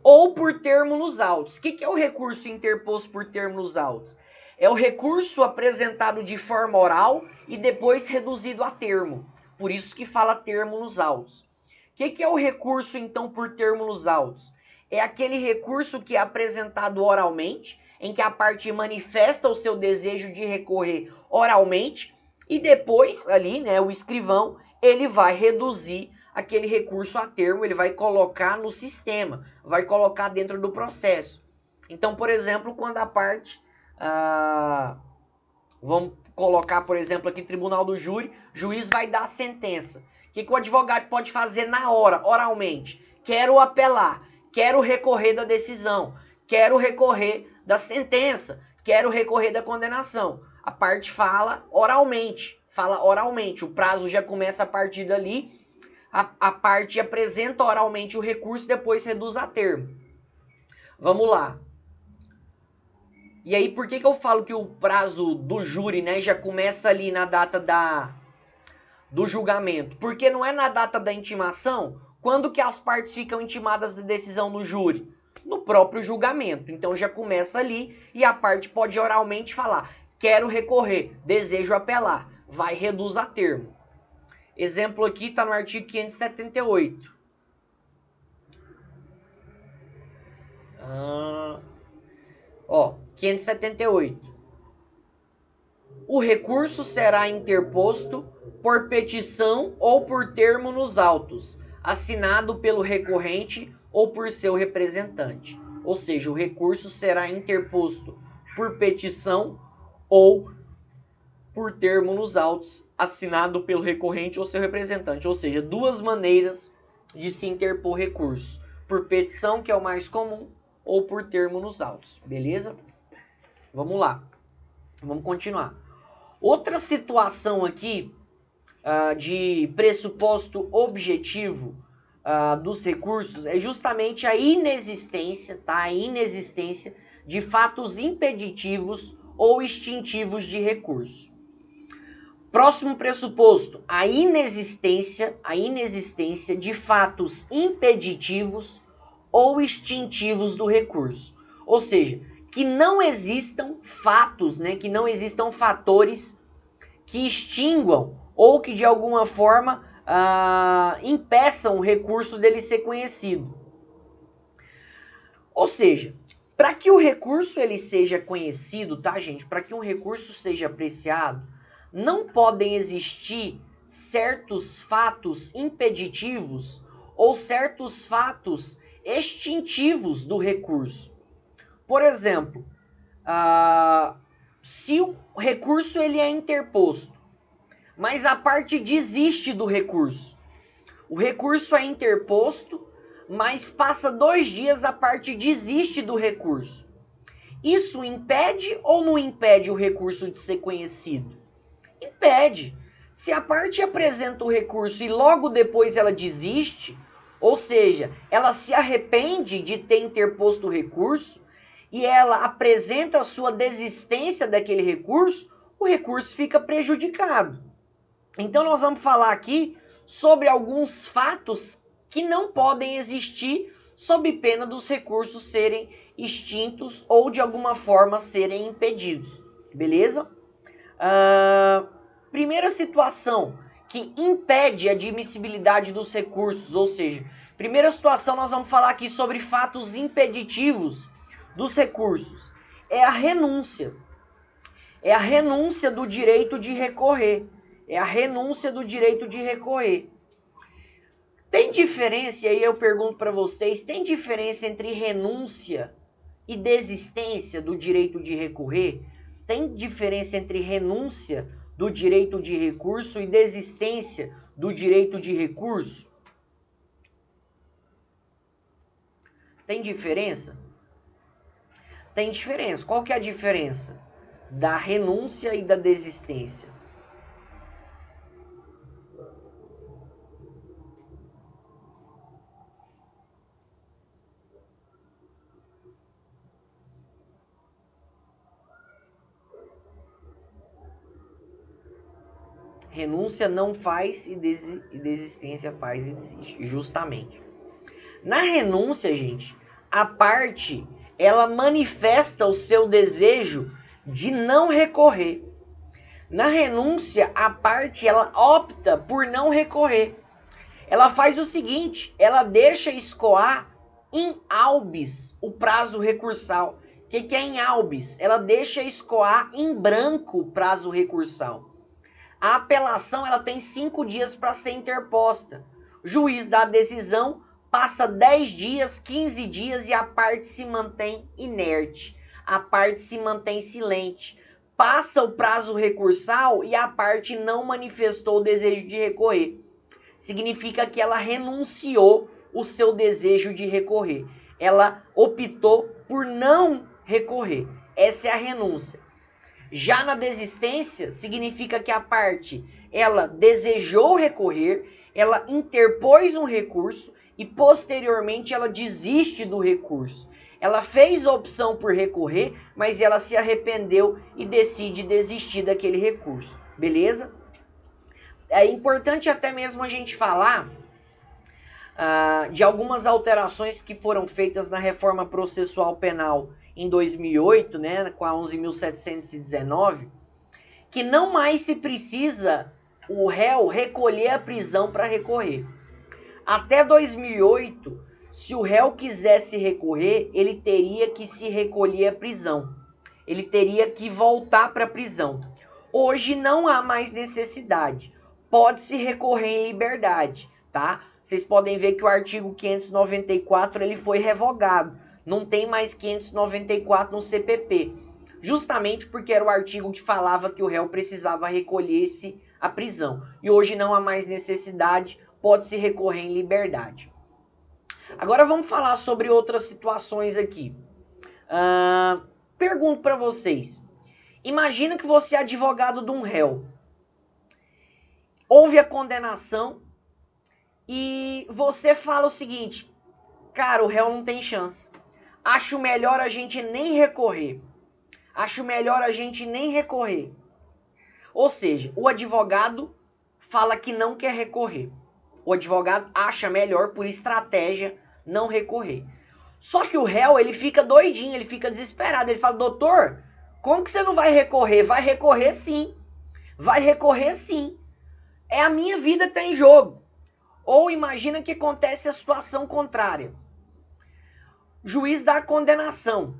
Ou por termo nos autos. O que é o recurso interposto por termo nos autos? É o recurso apresentado de forma oral e depois reduzido a termo. Por isso que fala termo nos autos. O que é o recurso, então, por termo nos autos? É aquele recurso que é apresentado oralmente, em que a parte manifesta o seu desejo de recorrer oralmente, e depois, ali, né, o escrivão, ele vai reduzir aquele recurso a termo, ele vai colocar no sistema, vai colocar dentro do processo. Então, por exemplo, quando a parte... vamos colocar, por exemplo, aqui tribunal do júri, juiz vai dar a sentença. O que o advogado pode fazer na hora, oralmente? Quero apelar, quero recorrer da decisão, quero recorrer da sentença, quero recorrer da condenação. A parte fala oralmente, o prazo já começa a partir dali, a parte apresenta oralmente o recurso, depois reduz a termo. Vamos lá. E aí, por que eu falo que o prazo do júri, né, já começa ali na data do julgamento? Porque não é na data da intimação. Quando que as partes ficam intimadas da decisão no júri? No próprio julgamento. Então já começa ali e a parte pode oralmente falar: quero recorrer, desejo apelar. Vai, reduz a termo. Exemplo aqui está no artigo 578. Ó, 578. O recurso será interposto por petição ou por termo nos autos, assinado pelo recorrente ou por seu representante. Ou seja, o recurso será interposto por petição ou por termo nos autos, assinado pelo recorrente ou seu representante. Ou seja, duas maneiras de se interpor recurso: por petição, que é o mais comum, ou por termo nos autos. Beleza? Vamos lá. Vamos continuar. Outra situação aqui de pressuposto objetivo dos recursos é justamente a inexistência, tá? A inexistência de fatos impeditivos ou extintivos de recurso. Próximo pressuposto, a inexistência de fatos impeditivos ou extintivos do recurso. Ou seja, que não existam fatos, né, que não existam fatores que extinguam ou que de alguma forma impeçam o recurso dele ser conhecido. Ou seja, para que o recurso ele seja conhecido, tá, gente? Para que um recurso seja apreciado, não podem existir certos fatos impeditivos ou certos fatos extintivos do recurso. Por exemplo, se o recurso ele é interposto, mas a parte desiste do recurso. O recurso é interposto, mas passa 2 dias, a parte desiste do recurso. Isso impede ou não impede o recurso de ser conhecido? Impede. Se a parte apresenta o recurso e logo depois ela desiste, ou seja, ela se arrepende de ter interposto o recurso e ela apresenta a sua desistência daquele recurso, o recurso fica prejudicado. Então nós vamos falar aqui sobre alguns fatos que não podem existir sob pena dos recursos serem extintos ou de alguma forma serem impedidos. Beleza? Primeira situação que impede a admissibilidade dos recursos, ou seja, primeira situação nós vamos falar aqui sobre fatos impeditivos dos recursos. É a renúncia. É a renúncia do direito de recorrer. É a renúncia do direito de recorrer. Tem diferença, e aí eu pergunto para vocês, tem diferença entre renúncia e desistência do direito de recorrer? Tem diferença entre renúncia do direito de recurso e desistência do direito de recurso? Tem diferença? Tem diferença. Qual que é a diferença da renúncia e da desistência? Renúncia não faz e desistência faz e desiste, justamente. Na renúncia, gente, a parte, ela manifesta o seu desejo de não recorrer. Na renúncia, a parte, ela opta por não recorrer. Ela faz o seguinte, ela deixa escoar in albis o prazo recursal. O que é in albis? Ela deixa escoar em branco o prazo recursal. A apelação ela tem 5 dias para ser interposta. O juiz dá a decisão, passa 10 dias, 15 dias e a parte se mantém inerte. A parte se mantém silente. Passa o prazo recursal e a parte não manifestou o desejo de recorrer. Significa que ela renunciou o seu desejo de recorrer. Ela optou por não recorrer. Essa é a renúncia. Já na desistência, significa que a parte, ela desejou recorrer, ela interpôs um recurso e posteriormente ela desiste do recurso. Ela fez a opção por recorrer, mas ela se arrependeu e decide desistir daquele recurso. Beleza? É importante até mesmo a gente falar de algumas alterações que foram feitas na reforma processual penal em 2008, né, com a 11.719, que não mais se precisa o réu recolher a prisão para recorrer. Até 2008, se o réu quisesse recorrer, ele teria que se recolher à prisão. Ele teria que voltar para a prisão. Hoje não há mais necessidade. Pode-se recorrer em liberdade, tá? Vocês podem ver que o artigo 594 ele foi revogado. Não tem mais 594 no CPP. Justamente porque era o artigo que falava que o réu precisava recolher-se à prisão. E hoje não há mais necessidade, pode-se recorrer em liberdade. Agora vamos falar sobre outras situações aqui. Pergunto para vocês. Imagina que você é advogado de um réu. Houve a condenação e você fala o seguinte: cara, o réu não tem chance. Acho melhor a gente nem recorrer. Acho melhor a gente nem recorrer. Ou seja, o advogado fala que não quer recorrer. O advogado acha melhor, por estratégia, não recorrer. Só que o réu, ele fica doidinho, ele fica desesperado. Ele fala: doutor, como que você não vai recorrer? Vai recorrer sim. Vai recorrer sim. É a minha vida que está em jogo. Ou imagina que acontece a situação contrária. O juiz dá a condenação.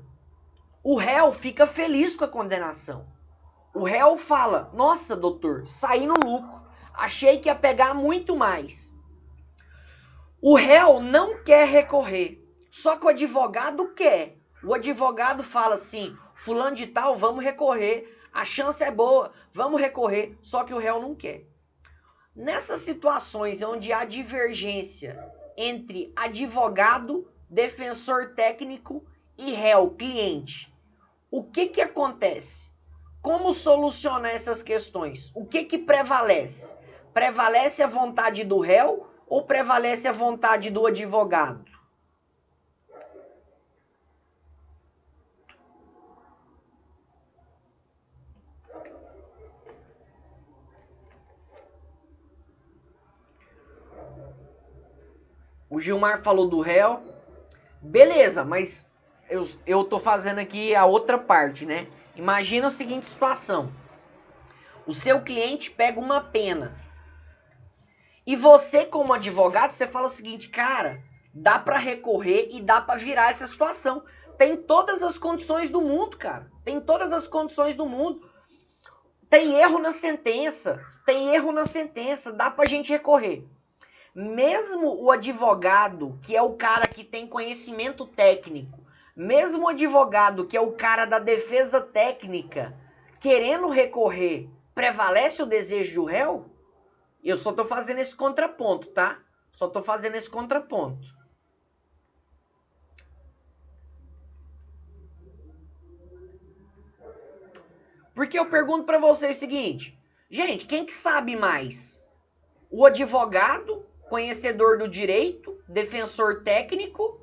O réu fica feliz com a condenação. O réu fala: nossa, doutor, saí no lucro. Achei que ia pegar muito mais. O réu não quer recorrer. Só que o advogado quer. O advogado fala assim: fulano de tal, vamos recorrer. A chance é boa, vamos recorrer. Só que o réu não quer. Nessas situações onde há divergência entre advogado, defensor técnico e réu, cliente, o que acontece? Como solucionar essas questões? O que prevalece? Prevalece a vontade do réu ou prevalece a vontade do advogado? O Gilmar falou do réu. Beleza, mas eu tô fazendo aqui a outra parte, né? Imagina a seguinte situação. O seu cliente pega uma pena. E você, como advogado, você fala o seguinte, cara, dá pra recorrer e dá pra virar essa situação. Tem todas as condições do mundo, cara. Tem todas as condições do mundo. Tem erro na sentença. Tem erro na sentença. Dá pra gente recorrer. Mesmo o advogado, que é o cara que tem conhecimento técnico, mesmo o advogado, que é o cara da defesa técnica, querendo recorrer, prevalece o desejo do réu? Eu só tô fazendo esse contraponto, tá? Só tô fazendo esse contraponto. Porque eu pergunto pra vocês o seguinte, gente, quem que sabe mais? O advogado, conhecedor do direito, defensor técnico,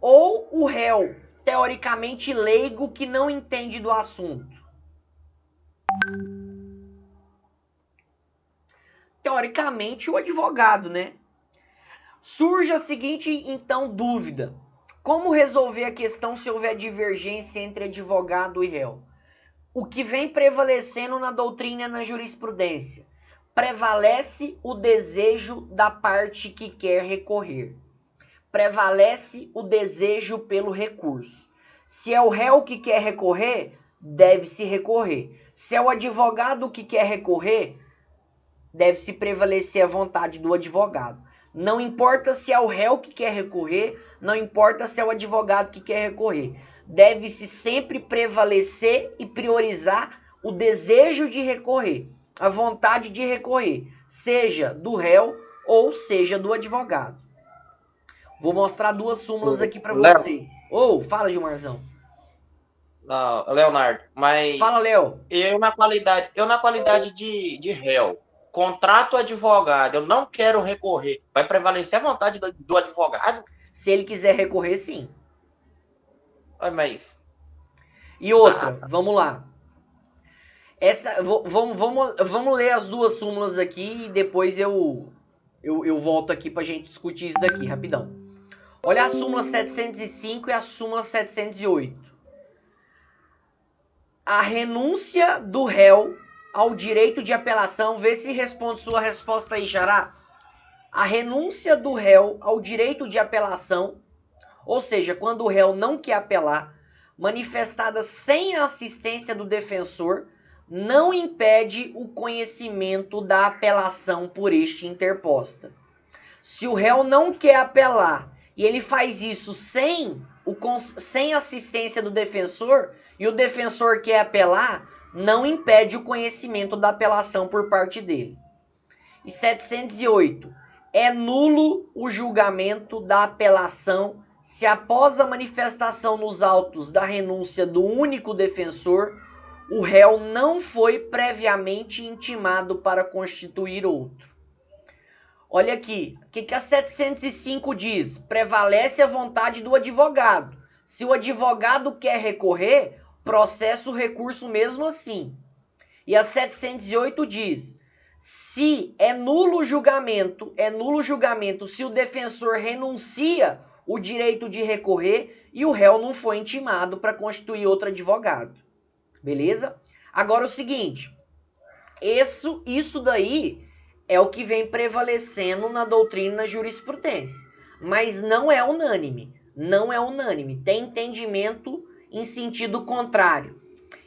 ou o réu, teoricamente leigo, que não entende do assunto? Teoricamente, o advogado, né? Surge a seguinte, então, dúvida. Como resolver a questão se houver divergência entre advogado e réu? O que vem prevalecendo na doutrina e na jurisprudência? Prevalece o desejo da parte que quer recorrer. Prevalece o desejo pelo recurso. Se é o réu que quer recorrer, deve-se recorrer. Se é o advogado que quer recorrer, deve-se prevalecer a vontade do advogado. Não importa se é o réu que quer recorrer, não importa se é o advogado que quer recorrer. Deve-se sempre prevalecer e priorizar o desejo de recorrer, a vontade de recorrer, seja do réu ou seja do advogado. Vou mostrar duas súmulas aqui para você. Fala, Gilmarzão. Não, Leonardo, mas Fala, Léo. eu na qualidade de réu, contrato advogado, eu não quero recorrer, vai prevalecer a vontade do advogado? Se ele quiser recorrer, sim. Mas... E outra, vamos lá. Vamos ler as duas súmulas aqui e depois eu volto aqui pra gente discutir isso daqui, rapidão. Olha a súmula 705 e a súmula 708. A renúncia do réu ao direito de apelação, vê se responde sua resposta aí, Xará. A renúncia do réu ao direito de apelação, ou seja, quando o réu não quer apelar, manifestada sem a assistência do defensor, não impede o conhecimento da apelação por este interposta. Se o réu não quer apelar e ele faz isso sem assistência do defensor e o defensor quer apelar, não impede o conhecimento da apelação por parte dele. E 708. É nulo o julgamento da apelação se após a manifestação nos autos da renúncia do único defensor, o réu não foi previamente intimado para constituir outro. Olha aqui, o que a 705 diz? Prevalece a vontade do advogado. Se o advogado quer recorrer, processa o recurso mesmo assim. E a 708 diz: se é nulo o julgamento se o defensor renuncia o direito de recorrer e o réu não foi intimado para constituir outro advogado. Beleza? Agora o seguinte, isso daí é o que vem prevalecendo na doutrina e na jurisprudência, mas não é unânime, tem entendimento em sentido contrário.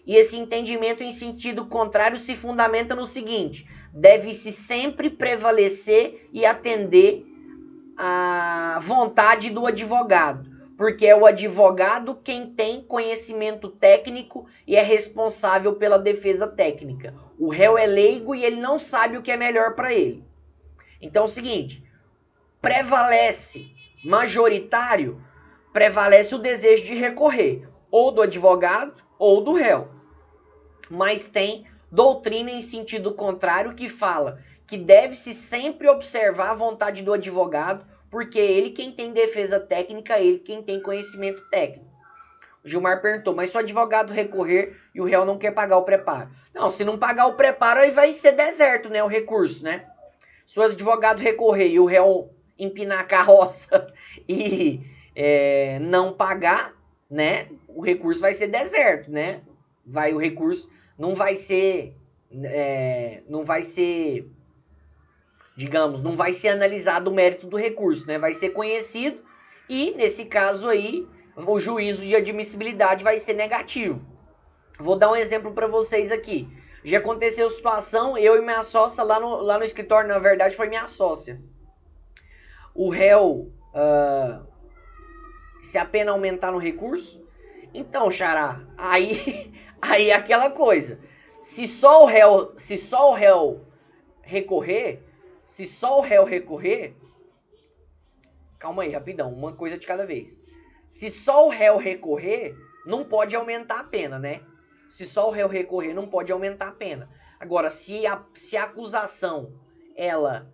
E esse entendimento em sentido contrário se fundamenta no seguinte: deve-se sempre prevalecer e atender a vontade do advogado, porque é o advogado quem tem conhecimento técnico e é responsável pela defesa técnica. O réu é leigo e ele não sabe o que é melhor para ele. Então é o seguinte, prevalece majoritário, prevalece o desejo de recorrer, ou do advogado ou do réu. Mas tem doutrina em sentido contrário que fala que deve-se sempre observar a vontade do advogado, porque é ele quem tem defesa técnica, ele quem tem conhecimento técnico. O Gilmar perguntou, mas se o advogado recorrer e o réu não quer pagar o preparo? Não, se não pagar o preparo, aí vai ser deserto, né, o recurso, né? Se o advogado recorrer e empinar a carroça e não pagar, né? O recurso vai ser deserto, né? O recurso não vai ser, digamos, não vai ser analisado o mérito do recurso, né? Vai ser conhecido e, nesse caso aí, o juízo de admissibilidade vai ser negativo. Vou dar um exemplo para vocês aqui. Já aconteceu situação, eu e minha sócia lá no escritório, na verdade foi minha sócia. O réu, se a pena aumentar no recurso, então, xará, aí é aquela coisa. Se só o réu recorrer, calma aí, rapidão, uma coisa de cada vez. Se só o réu recorrer, não pode aumentar a pena, né? Se só o réu recorrer, não pode aumentar a pena. Agora, se a acusação, ela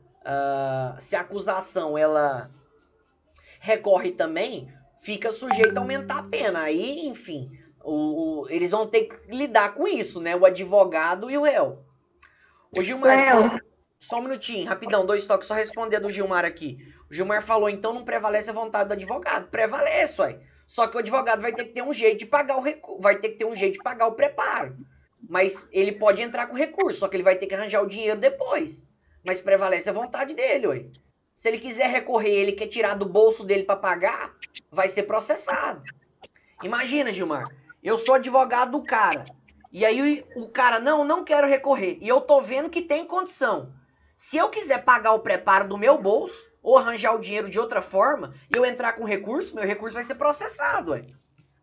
recorre também, fica sujeito a aumentar a pena. Aí, enfim, eles vão ter que lidar com isso, né? O advogado e o réu. O Gilmar, só um minutinho, rapidão, 2 toques, só responder do Gilmar aqui. O Gilmar falou, então não prevalece a vontade do advogado. Prevalece, ué. Só que o advogado vai ter que ter um jeito de pagar o preparo. Mas ele pode entrar com recurso, só que ele vai ter que arranjar o dinheiro depois. Mas prevalece a vontade dele, ué. Se ele quiser recorrer, ele quer tirar do bolso dele para pagar, vai ser processado. Imagina, Gilmar, eu sou advogado do cara. E aí o cara, não quero recorrer. E eu tô vendo que tem condição. Se eu quiser pagar o preparo do meu bolso, ou arranjar o dinheiro de outra forma, e eu entrar com recurso, meu recurso vai ser processado, ué.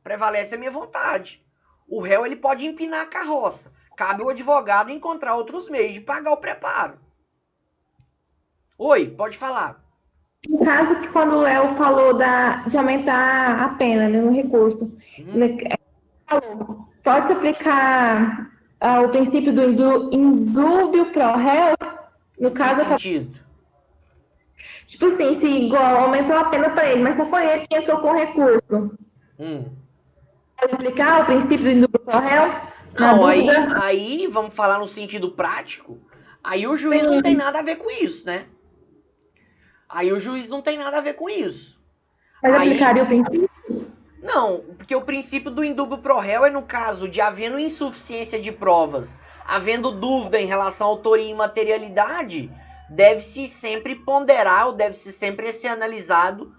Prevalece a minha vontade. O réu, ele pode empinar a carroça. Cabe ao advogado encontrar outros meios de pagar o preparo. Oi, pode falar. No caso que quando o Léo falou de aumentar a pena, né, no recurso, ele falou, pode-se aplicar o princípio do indúbio pro réu? No caso, sentido? Tipo assim, se igual aumentou a pena para ele, mas só foi ele que entrou com recurso. Pode aplicar o princípio do indúbio pro réu? Não, aí vamos falar no sentido prático. Aí o juiz não tem nada a ver com isso, né? Aí o juiz não tem nada a ver com isso. Mas aplicaria o princípio? Não, porque o princípio do indúbio pro réu é no caso de havendo insuficiência de provas, havendo dúvida em relação à autoria e materialidade, deve-se sempre ponderar ou deve-se sempre ser analisado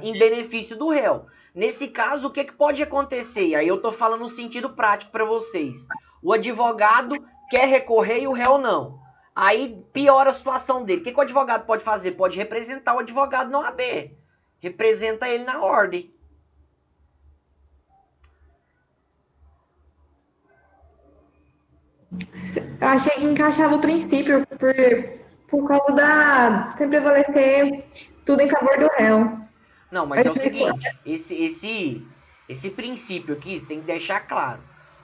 em benefício do réu. Nesse caso, o que pode acontecer? Aí eu tô falando no sentido prático para vocês. O advogado quer recorrer e o réu não. Aí piora a situação dele. O que o advogado pode fazer? Pode representar o advogado na OAB. Representa ele na ordem. Eu achei que encaixava o princípio por causa da sempre prevalecer tudo em favor do réu. Não, mas é o seguinte, esse princípio aqui tem que deixar claro.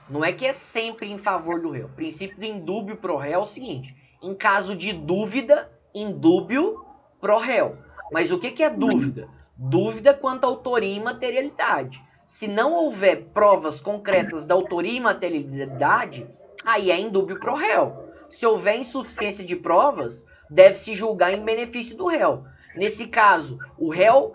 Não é que é sempre em favor do réu. O princípio do indúbio pro réu é o seguinte: em caso de dúvida, indúbio pro réu. Mas o que é dúvida? Dúvida quanto à autoria e materialidade. Se não houver provas concretas da autoria e materialidade, aí é indúbio pro réu. Se houver insuficiência de provas, deve-se julgar em benefício do réu. Nesse caso, o réu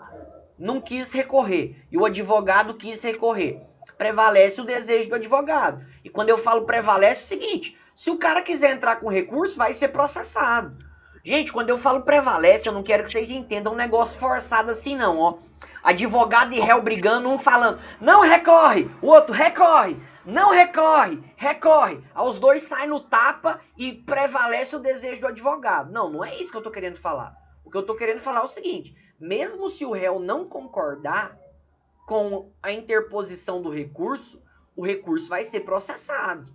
não quis recorrer e o advogado quis recorrer. Prevalece o desejo do advogado. E quando eu falo prevalece, é o seguinte: se o cara quiser entrar com recurso, vai ser processado. Gente, quando eu falo prevalece, eu não quero que vocês entendam um negócio forçado assim não, ó. Advogado e réu brigando, um falando, não recorre, o outro recorre, não recorre, recorre. Aí os dois saem no tapa e prevalece o desejo do advogado. Não, não é isso que eu tô querendo falar. O que eu tô querendo falar é o seguinte: mesmo se o réu não concordar com a interposição do recurso, o recurso vai ser processado.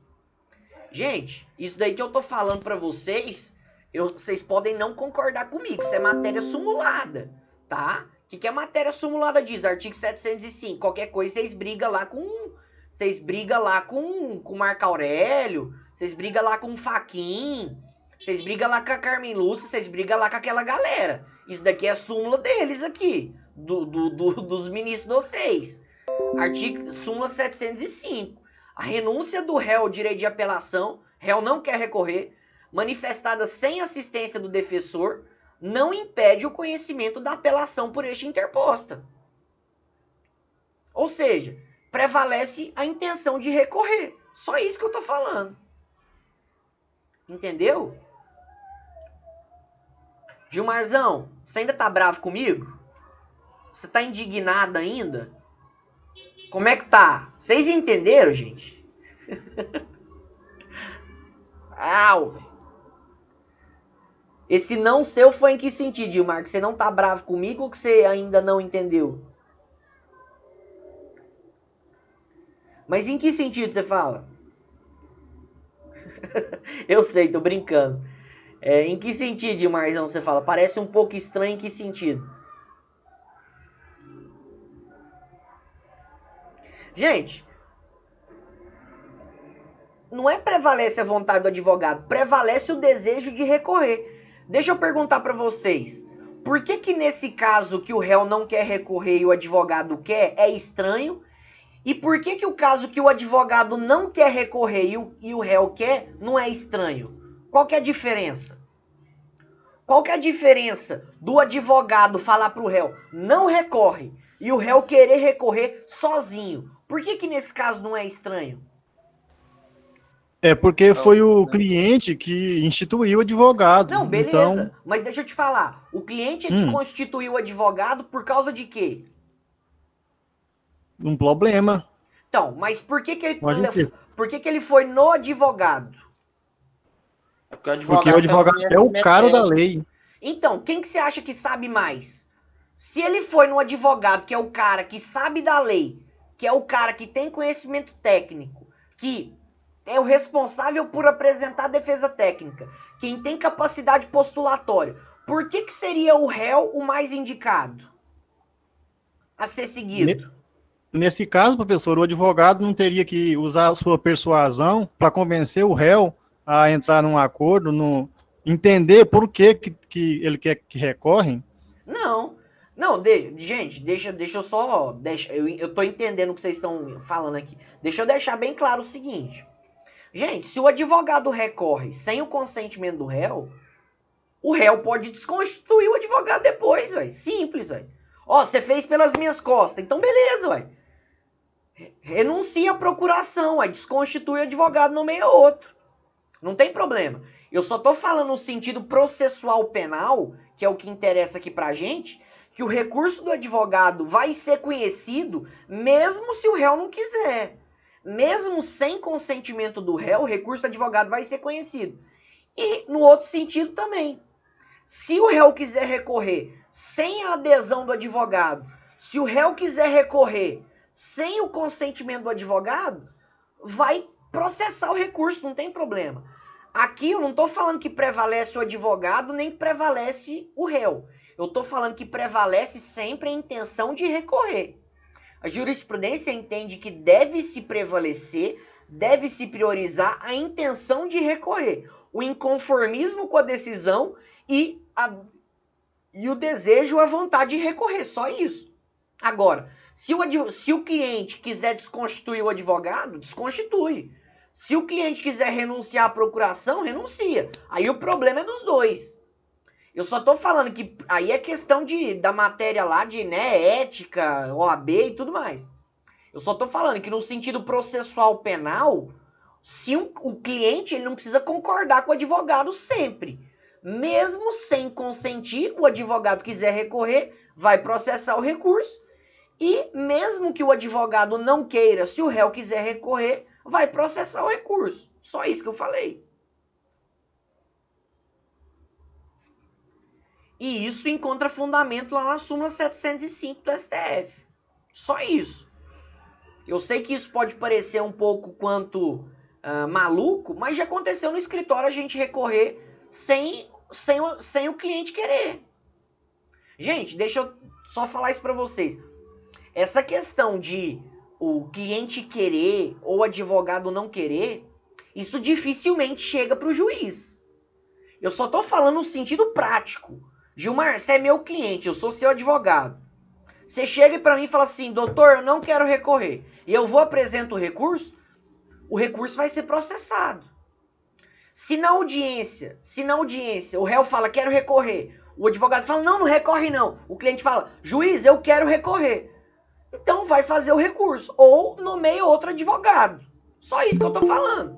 Gente, isso daí que eu tô falando pra vocês, vocês podem não concordar comigo, isso é matéria sumulada, tá? O que a matéria sumulada diz? Artigo 705, qualquer coisa vocês brigam lá com... Vocês brigam lá com Marco Aurélio, vocês brigam lá com o Fachin, vocês brigam lá com a Carmen Lúcia, vocês brigam lá com aquela galera. Isso daqui é a súmula deles aqui, dos ministros de vocês. Artigo súmula 705. A renúncia do réu ao direito de apelação, réu não quer recorrer, manifestada sem assistência do defensor, não impede o conhecimento da apelação por este interposta. Ou seja, prevalece a intenção de recorrer. Só isso que eu tô falando. Entendeu? Gilmarzão, você ainda tá bravo comigo? Você tá indignado ainda? Como é que tá? Vocês entenderam, gente? Velho. Esse não seu foi em que sentido, Gilmar? Que você não tá bravo comigo ou que você ainda não entendeu? Mas em que sentido você fala? Eu sei, tô brincando. Em que sentido, Gilmarzão, você fala? Parece um pouco estranho em que sentido? Gente, não é prevalece a vontade do advogado, prevalece o desejo de recorrer. Deixa eu perguntar para vocês, por que nesse caso que o réu não quer recorrer e o advogado quer, é estranho? E por que o caso que o advogado não quer recorrer e o réu quer, não é estranho? Qual que é a diferença? Qual que é a diferença do advogado falar para o réu, não recorre, e o réu querer recorrer sozinho? Por que nesse caso não é estranho? É porque foi o cliente que instituiu o advogado. Não, beleza. Então, mas deixa eu te falar. O cliente te constituiu o advogado por causa de quê? um problema. Então, mas por que ele Pode foi no advogado? Porque o Porque o advogado tem é o conhecimento cara da técnico. lei. Então, quem que você acha que sabe mais? Se ele foi no advogado, que é o cara que sabe da lei, que é o cara que tem conhecimento técnico, que é o responsável por apresentar a defesa técnica, quem tem capacidade postulatória, por que seria o réu o mais indicado a ser seguido? Nesse caso, professor, o advogado não teria que usar a sua persuasão para convencer o réu a entrar num acordo, entender por que ele quer que recorrem? Não, gente, deixa eu só... eu tô entendendo o que vocês estão falando aqui. Deixa eu deixar bem claro o seguinte. Gente, se o advogado recorre sem o consentimento do réu, o réu pode desconstituir o advogado depois, velho. Simples, velho. Ó, você fez pelas minhas costas, então beleza, velho. Renuncia à procuração, aí desconstitui o advogado no meio outro. Não tem problema. Eu só tô falando no sentido processual penal, que é o que interessa aqui pra gente, que o recurso do advogado vai ser conhecido mesmo se o réu não quiser. Mesmo sem consentimento do réu, o recurso do advogado vai ser conhecido. E no outro sentido também. Se o réu quiser recorrer sem a adesão do advogado, se o réu quiser recorrer sem o consentimento do advogado, vai processar o recurso, não tem problema. Aqui eu não estou falando que prevalece o advogado, nem prevalece o réu. Eu estou falando que prevalece sempre a intenção de recorrer. A jurisprudência entende que deve-se prevalecer, deve-se priorizar a intenção de recorrer, o inconformismo com a decisão e o desejo, a vontade de recorrer, só isso. Agora, se o cliente quiser desconstituir o advogado, desconstitui. Se o cliente quiser renunciar à procuração, renuncia. Aí o problema é dos dois. Eu só tô falando que aí é questão da matéria lá de ética, OAB e tudo mais. Eu só tô falando que no sentido processual penal, se o cliente ele não precisa concordar com o advogado sempre. Mesmo sem consentir, o advogado quiser recorrer, vai processar o recurso. E mesmo que o advogado não queira, se o réu quiser recorrer, vai processar o recurso. Só isso que eu falei. E isso encontra fundamento lá na súmula 705 do STF. Só isso. Eu sei que isso pode parecer um pouco quanto maluco, mas já aconteceu no escritório a gente recorrer sem o cliente querer. Gente, deixa eu só falar isso para vocês. Essa questão de o cliente querer ou o advogado não querer, isso dificilmente chega para o juiz. Eu só tô falando no sentido prático. Gilmar, você é meu cliente, eu sou seu advogado. Você chega para mim e fala assim, doutor, eu não quero recorrer. E eu vou apresentar o recurso vai ser processado. Se na audiência o réu fala, quero recorrer, O advogado fala, não recorre não. O cliente fala, juiz, eu quero recorrer. Então vai fazer o recurso. Ou nomeia outro advogado. Só isso que eu tô falando.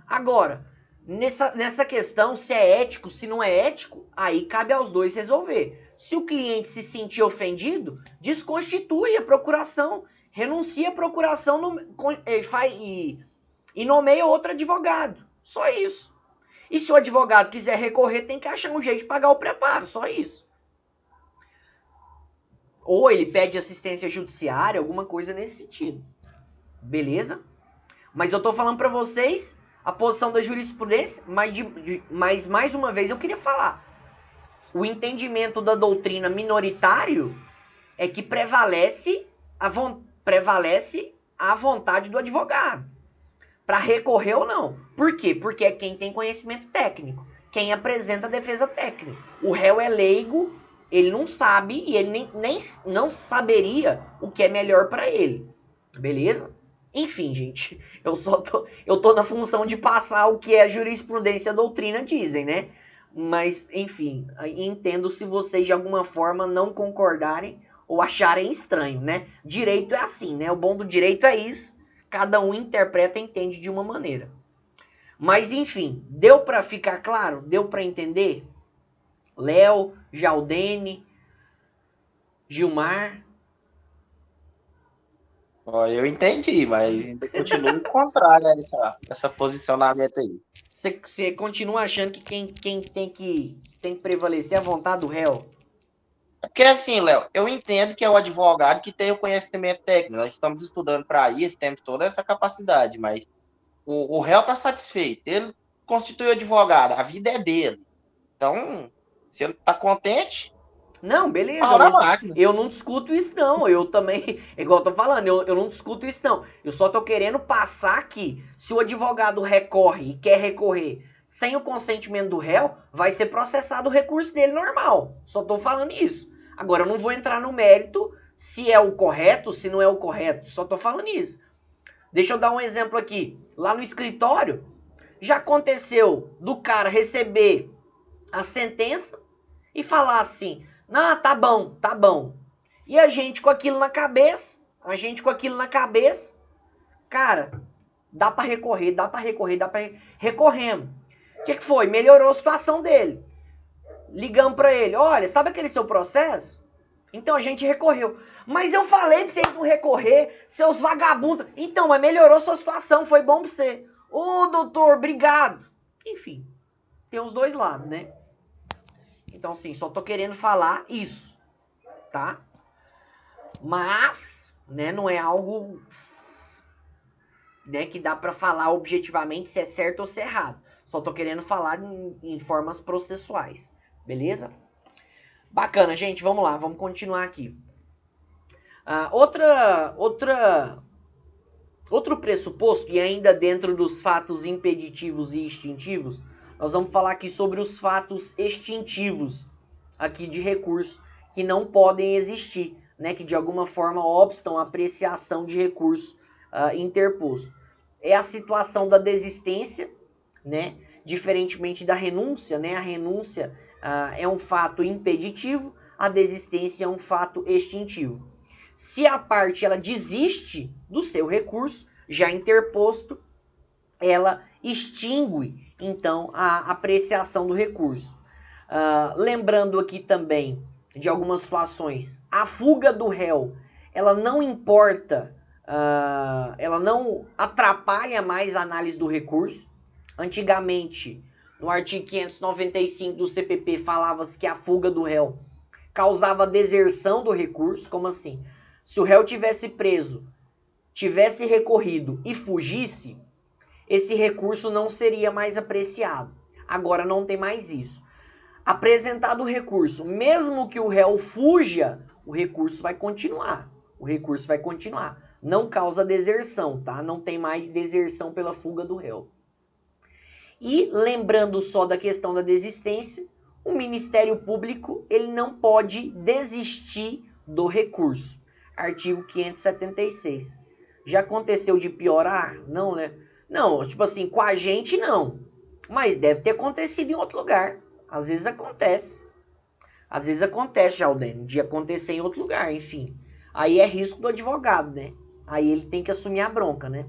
Agora, nessa questão, se é ético, se não é ético, aí cabe aos dois resolver. Se o cliente se sentir ofendido, desconstitui a procuração, renuncia a procuração e nomeia outro advogado. Só isso. E se o advogado quiser recorrer, tem que achar um jeito de pagar o preparo. Só isso. Ou ele pede assistência judiciária, alguma coisa nesse sentido. Beleza? Mas eu tô falando pra vocês a posição da jurisprudência, mas mais uma vez eu queria falar. O entendimento da doutrina minoritário é que prevalece a vontade do advogado. Para recorrer ou não. Por quê? Porque é quem tem conhecimento técnico. Quem apresenta a defesa técnica. O réu é leigo, ele não sabe e ele nem não saberia o que é melhor para ele. Beleza? Enfim, gente, eu tô na função de passar o que a jurisprudência e a doutrina dizem, né? Mas, enfim, entendo se vocês de alguma forma não concordarem ou acharem estranho, né? Direito é assim, né? O bom do direito é isso. Cada um interpreta e entende de uma maneira. Mas, enfim, deu para ficar claro? Deu para entender? Léo, Jaldene, Gilmar... Eu entendi, mas ainda continuo contrário a essa posicionamento aí. Você continua achando que quem tem que prevalecer é a vontade do réu? Porque assim, Léo, eu entendo que é o advogado que tem o conhecimento técnico. Nós estamos estudando para isso, temos toda essa capacidade, mas o réu está satisfeito. Ele constitui o advogado, a vida é dele. Então, se ele está contente, Não, beleza. Eu não discuto isso, não. Eu também, igual eu tô falando, eu não discuto isso, não. Eu só tô querendo passar que se o advogado recorre e quer recorrer sem o consentimento do réu, vai ser processado o recurso dele normal. Só tô falando isso. Agora, eu não vou entrar no mérito se é o correto, se não é o correto. Só tô falando isso. Deixa eu dar um exemplo aqui. Lá no escritório, já aconteceu do cara receber a sentença e falar assim... Não, tá bom, tá bom. E a gente com aquilo na cabeça, cara, dá pra recorrer. Recorremos. O que foi? Melhorou a situação dele. Ligamos pra ele, olha, sabe aquele seu processo? Então a gente recorreu. Mas eu falei pra vocês não recorrer, seus vagabundos. Então, mas melhorou sua situação, foi bom pra você. Ô, doutor, obrigado. Enfim, tem os dois lados, né? Então, assim, só tô querendo falar isso, tá? Mas, né, não é algo, né, que dá pra falar objetivamente se é certo ou se é errado. Só tô querendo falar em formas processuais, beleza? Bacana, gente, vamos lá, vamos continuar aqui. Outro pressuposto, e ainda dentro dos fatos impeditivos e extintivos, nós vamos falar aqui sobre os fatos extintivos aqui de recurso que não podem existir, né, que de alguma forma obstam a apreciação de recurso interposto. É a situação da desistência, né, diferentemente da renúncia, né, a renúncia é um fato impeditivo, a desistência é um fato extintivo. Se a parte ela desiste do seu recurso já interposto, ela extingue, então, a apreciação do recurso. Lembrando aqui também de algumas situações, a fuga do réu, ela não importa, ela não atrapalha mais a análise do recurso. Antigamente, no artigo 595 do CPP, falava-se que a fuga do réu causava deserção do recurso. Como assim? Se o réu tivesse preso, tivesse recorrido e fugisse, esse recurso não seria mais apreciado. Agora não tem mais isso. Apresentado o recurso, mesmo que o réu fuja, o recurso vai continuar. Não causa deserção, tá? Não tem mais deserção pela fuga do réu. E lembrando só da questão da desistência, o Ministério Público ele não pode desistir do recurso. Artigo 576. Já aconteceu de piorar? Não, né? Não, tipo assim, com a gente não. Mas deve ter acontecido em outro lugar. Às vezes acontece. Às vezes acontece, Jaldene, de acontecer em outro lugar, enfim. Aí é risco do advogado, né? Aí ele tem que assumir a bronca, né?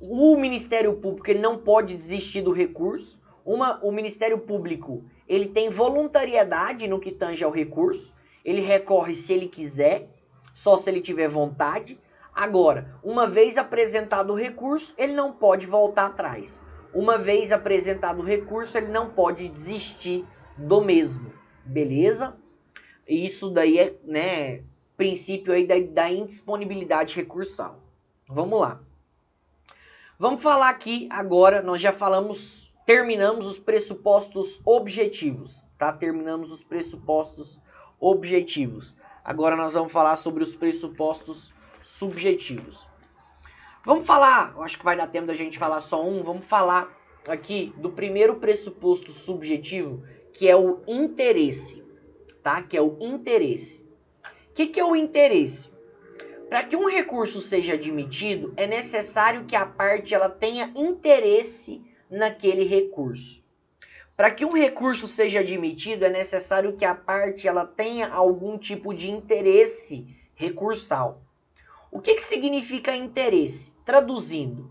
O Ministério Público ele não pode desistir do recurso. O Ministério Público ele tem voluntariedade no que tange ao recurso. Ele recorre se ele quiser, só se ele tiver vontade. Agora, uma vez apresentado o recurso, ele não pode voltar atrás. Uma vez apresentado o recurso, ele não pode desistir do mesmo. Beleza? Isso daí é, né, princípio aí da indisponibilidade recursal. Vamos lá. Vamos falar aqui agora, nós já terminamos os pressupostos objetivos, tá? Terminamos os pressupostos objetivos. Agora nós vamos falar sobre os pressupostos subjetivos. Vamos falar, eu acho que vai dar tempo da gente falar só um, vamos falar aqui do primeiro pressuposto subjetivo, que é o interesse, tá? Que é o interesse. O que é o interesse? Para que um recurso seja admitido, é necessário que a parte ela tenha interesse naquele recurso. Para que um recurso seja admitido, é necessário que a parte ela tenha algum tipo de interesse recursal. O que significa interesse? Traduzindo,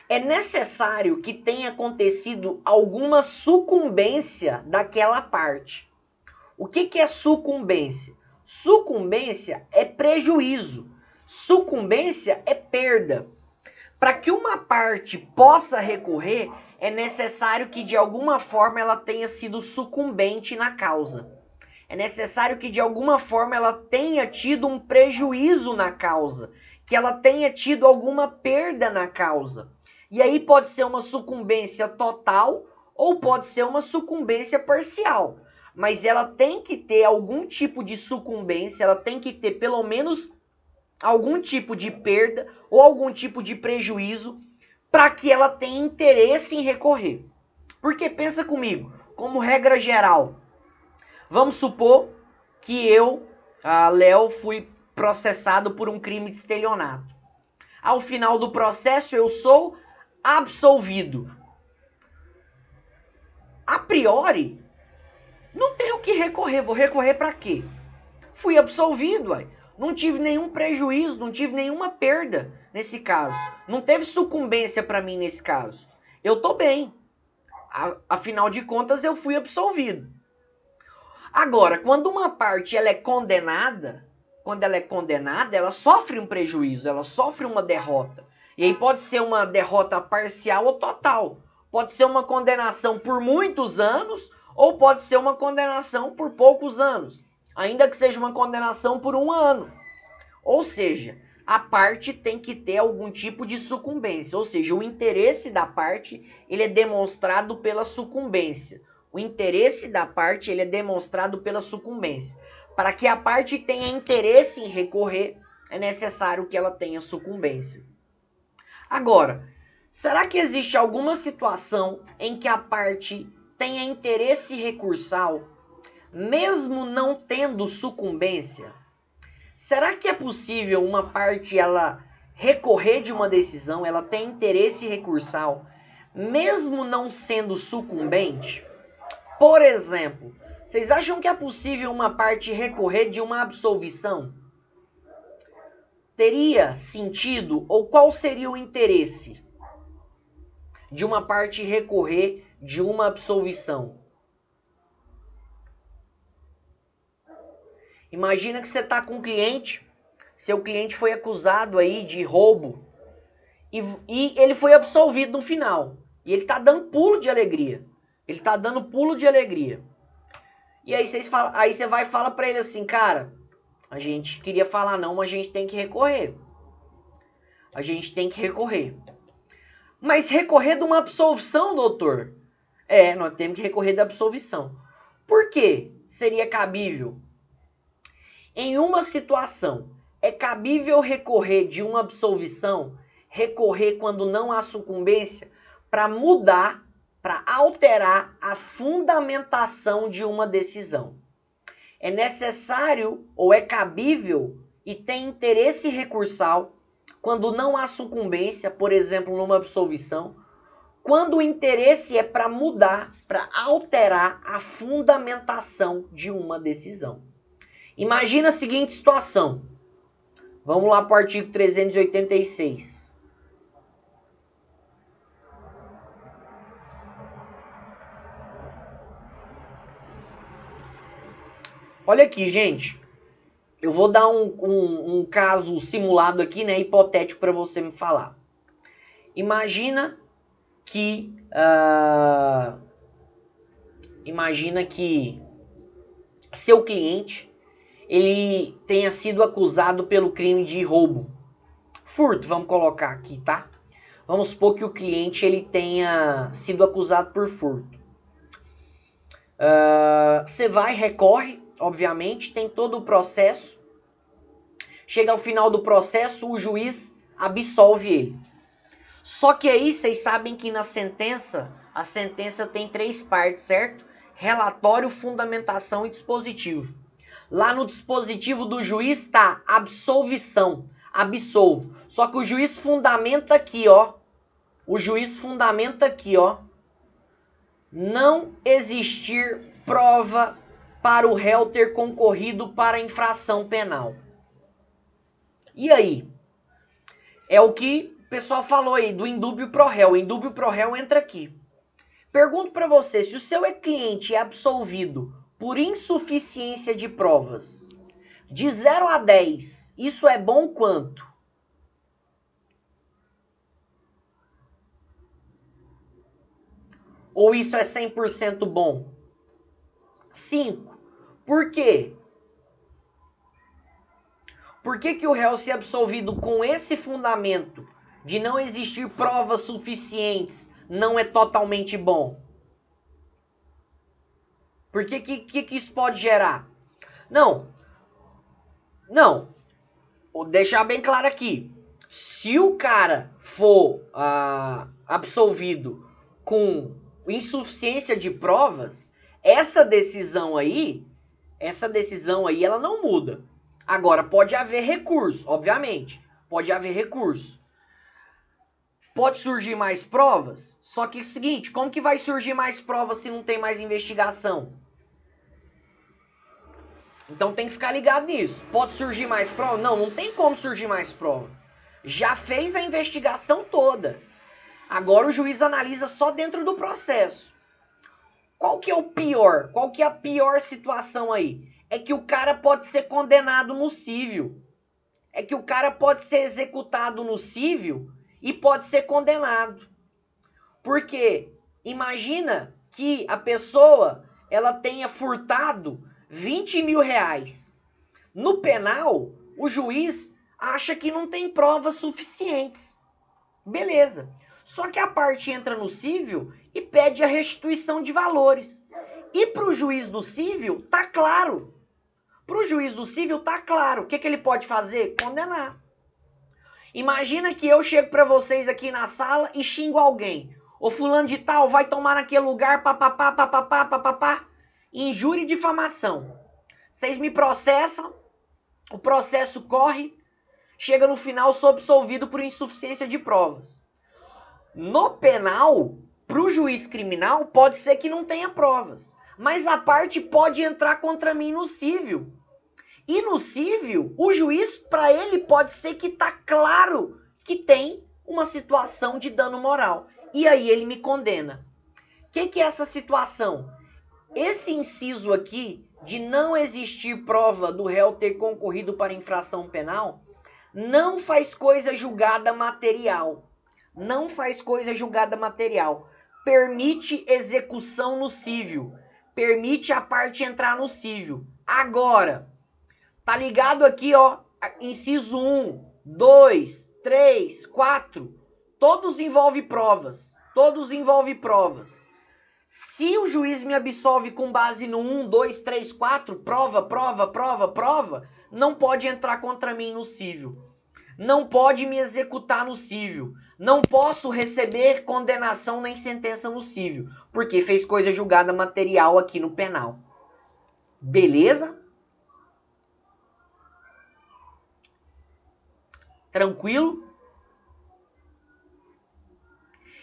é necessário que tenha acontecido alguma sucumbência daquela parte. O que é sucumbência? Sucumbência é prejuízo. Sucumbência é perda. Para que uma parte possa recorrer, é necessário que de alguma forma ela tenha sido sucumbente na causa. É necessário que de alguma forma ela tenha tido um prejuízo na causa, que ela tenha tido alguma perda na causa. E aí pode ser uma sucumbência total ou pode ser uma sucumbência parcial. Mas ela tem que ter algum tipo de sucumbência, ela tem que ter pelo menos algum tipo de perda ou algum tipo de prejuízo para que ela tenha interesse em recorrer. Porque pensa comigo, como regra geral, vamos supor que eu, Léo, fui processado por um crime de estelionato. Ao final do processo eu sou absolvido. A priori, não tenho o que recorrer. Vou recorrer para quê? Fui absolvido, ué. Não tive nenhum prejuízo, não tive nenhuma perda nesse caso. Não teve sucumbência para mim nesse caso. Eu tô bem. Afinal de contas, eu fui absolvido. Agora, quando uma parte ela é condenada, ela sofre um prejuízo, ela sofre uma derrota. E aí pode ser uma derrota parcial ou total. Pode ser uma condenação por muitos anos ou pode ser uma condenação por poucos anos. Ainda que seja uma condenação por 1 ano. Ou seja, a parte tem que ter algum tipo de sucumbência. Ou seja, o interesse da parte ele é demonstrado pela sucumbência. O interesse da parte ele é demonstrado pela sucumbência. Para que a parte tenha interesse em recorrer, é necessário que ela tenha sucumbência. Agora, será que existe alguma situação em que a parte tenha interesse recursal, mesmo não tendo sucumbência? Será que é possível uma parte ela recorrer de uma decisão, ela tem interesse recursal, mesmo não sendo sucumbente? Por exemplo, vocês acham que é possível uma parte recorrer de uma absolvição? Teria sentido ou qual seria o interesse de uma parte recorrer de uma absolvição? Imagina que você está com um cliente, seu cliente foi acusado aí de roubo e ele foi absolvido no final. E ele está dando pulo de alegria. Ele está dando pulo de alegria. E aí você vai e fala para ele assim, cara, a gente queria falar não, mas a gente tem que recorrer. A gente tem que recorrer. Mas recorrer de uma absolvição, doutor? Nós temos que recorrer da absolvição. Por quê? Seria cabível? Em uma situação, é cabível recorrer de uma absolvição, recorrer quando não há sucumbência, para mudar, para alterar a fundamentação de uma decisão. É necessário ou é cabível e tem interesse recursal quando não há sucumbência, por exemplo, numa absolvição, quando o interesse é para mudar, para alterar a fundamentação de uma decisão. Imagina a seguinte situação. Vamos lá para o artigo 386. Olha aqui, gente. Eu vou dar um caso simulado aqui, né, hipotético para você me falar. Imagina que seu cliente ele tenha sido acusado pelo crime de roubo. Furto, vamos colocar aqui, tá? Vamos supor que o cliente ele tenha sido acusado por furto. Você vai, recorre, obviamente, tem todo o processo. Chega ao final do processo, o juiz absolve ele. Só que aí vocês sabem que na sentença, a sentença tem 3 partes, certo? Relatório, fundamentação e dispositivo. Lá no dispositivo do juiz está absolvição, absolvo. Só que o juiz fundamenta aqui, ó. O juiz fundamenta aqui, ó. Não existir prova para o réu ter concorrido para a infração penal. E aí? É o que o pessoal falou aí, do indúbio pro réu. O indúbio pro réu entra aqui. Pergunto para você, se o seu cliente é absolvido por insuficiência de provas, de 0 a 10, isso é bom quanto? Ou isso é 100% bom? 5. Por quê? Por que o réu se absolvido com esse fundamento de não existir provas suficientes não é totalmente bom? Por que isso pode gerar? Não. Vou deixar bem claro aqui. Se o cara for absolvido com insuficiência de provas, essa decisão aí ela não muda. Agora, pode haver recurso, obviamente. Pode haver recurso. Pode surgir mais provas? Só que é o seguinte, como que vai surgir mais provas se não tem mais investigação? Então tem que ficar ligado nisso. Pode surgir mais prova? Não tem como surgir mais prova. Já fez a investigação toda. Agora o juiz analisa só dentro do processo. Qual que é o pior? Qual que é a pior situação aí? É que o cara pode ser condenado no cívil. É que o cara pode ser executado no cívil e pode ser condenado. Porque imagina que a pessoa ela tenha furtado 20 mil reais. No penal, o juiz acha que não tem provas suficientes. Beleza. Só que a parte entra no cívil e pede a restituição de valores. E para o juiz do cívil, tá claro. Para o juiz do cívil, tá claro. O que ele pode fazer? Condenar. Imagina que eu chego para vocês aqui na sala e xingo alguém. Ô fulano de tal, vai tomar naquele lugar, papapá, papapá, papapá. Injúria e difamação. Vocês me processam, o processo corre, chega no final, sou absolvido por insuficiência de provas. No penal, para o juiz criminal, pode ser que não tenha provas. Mas a parte pode entrar contra mim no cívil. E no cívil, o juiz, para ele, pode ser que tá claro que tem uma situação de dano moral. E aí ele me condena. O que é essa situação? Esse inciso aqui, de não existir prova do réu ter concorrido para infração penal, não faz coisa julgada material. Não faz coisa julgada material. Permite execução no cívil. Permite a parte entrar no cívil. Agora, tá ligado aqui, ó, inciso 1, 2, 3, 4, todos envolvem provas. Todos envolvem provas. Se o juiz me absolve com base no 1, 2, 3, 4, prova, não pode entrar contra mim no cívil. Não pode me executar no cívil. Não posso receber condenação nem sentença no cívil, porque fez coisa julgada material aqui no penal. Beleza? Tranquilo?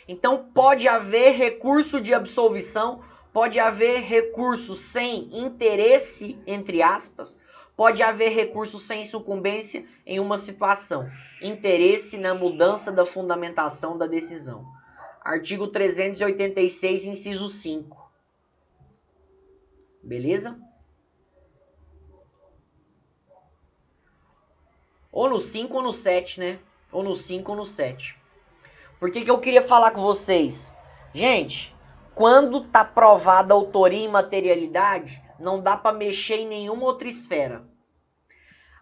Então pode haver recurso de absolvição, pode haver recurso sem interesse, entre aspas, pode haver recurso sem sucumbência em uma situação. Interesse na mudança da fundamentação da decisão. Artigo 386, inciso 5. Beleza? Ou no 5 ou no 7, né? Ou no 5 ou no 7. Por que eu queria falar com vocês? Gente, quando tá provada autoria e materialidade, não dá para mexer em nenhuma outra esfera.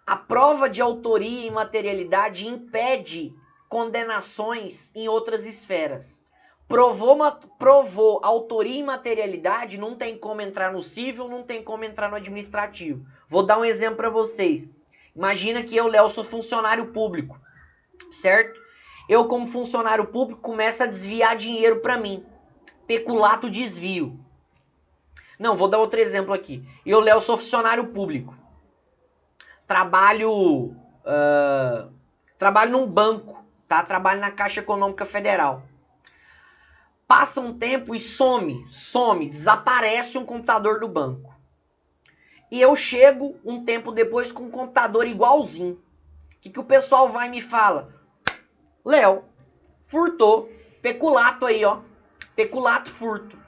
A prova de autoria e materialidade impede condenações em outras esferas. Provou autoria e materialidade, não tem como entrar no civil, não tem como entrar no administrativo. Vou dar um exemplo para vocês. Imagina que eu, Léo, sou funcionário público, certo? Eu, como funcionário público, começo a desviar dinheiro para mim. Peculato desvio. Não, vou dar outro exemplo aqui. Eu, Léo, sou funcionário público. Trabalho num banco, tá? Trabalho na Caixa Econômica Federal. Passa um tempo e some, desaparece um computador do banco. E eu chego um tempo depois com um computador igualzinho. O que o pessoal vai e me fala? Léo, furtou, peculato aí, ó. Peculato, furto.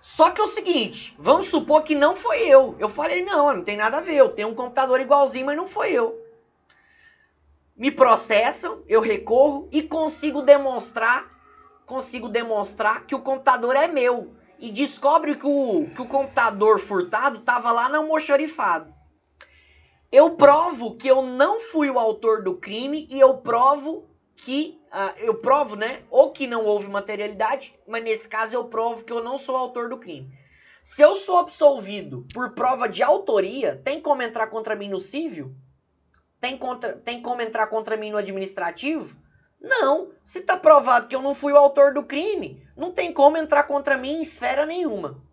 Só que é o seguinte, vamos supor que não foi eu. Eu falei, não tem nada a ver, eu tenho um computador igualzinho, mas não foi eu. Me processam, eu recorro e consigo demonstrar que o computador é meu. E descobre que o computador furtado estava lá no almoxarifado. Eu provo que eu não fui o autor do crime e eu provo, né? Ou que não houve materialidade, mas nesse caso eu provo que eu não sou o autor do crime. Se eu sou absolvido por prova de autoria, tem como entrar contra mim no civil? Tem como entrar contra mim no administrativo? Não. Se está provado que eu não fui o autor do crime, não tem como entrar contra mim em esfera nenhuma.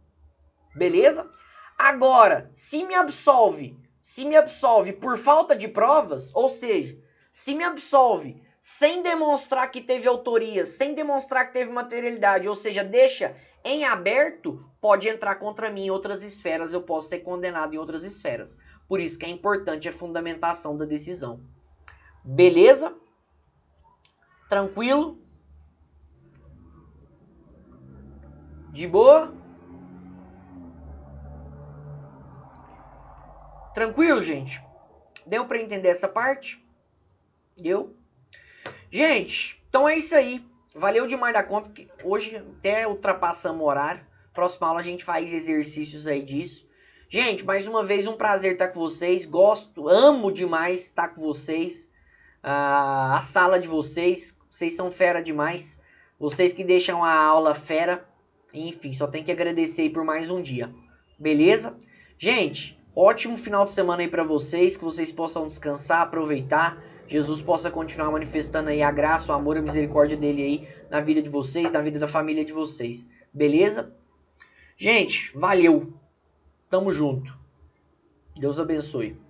Beleza? Agora, se me absolve por falta de provas, ou seja, se me absolve sem demonstrar que teve autoria, sem demonstrar que teve materialidade, ou seja, deixa em aberto, pode entrar contra mim em outras esferas, eu posso ser condenado em outras esferas. Por isso que é importante a fundamentação da decisão. Beleza? Tranquilo? De boa? Tranquilo, gente? Deu para entender essa parte? Deu? Gente, então é isso aí. Valeu demais da conta, porque hoje até ultrapassamos o horário. Próxima aula a gente faz exercícios aí disso. Gente, mais uma vez um prazer estar com vocês. Amo demais estar com vocês. A sala de vocês são fera demais. Vocês que deixam a aula fera. Enfim, só tem que agradecer aí por mais um dia. Beleza? Gente, ótimo final de semana aí pra vocês. Que vocês possam descansar, aproveitar. Jesus possa continuar manifestando aí a graça, o amor e a misericórdia dele aí na vida de vocês, na vida da família de vocês. Beleza? Gente, valeu. Tamo junto. Deus abençoe.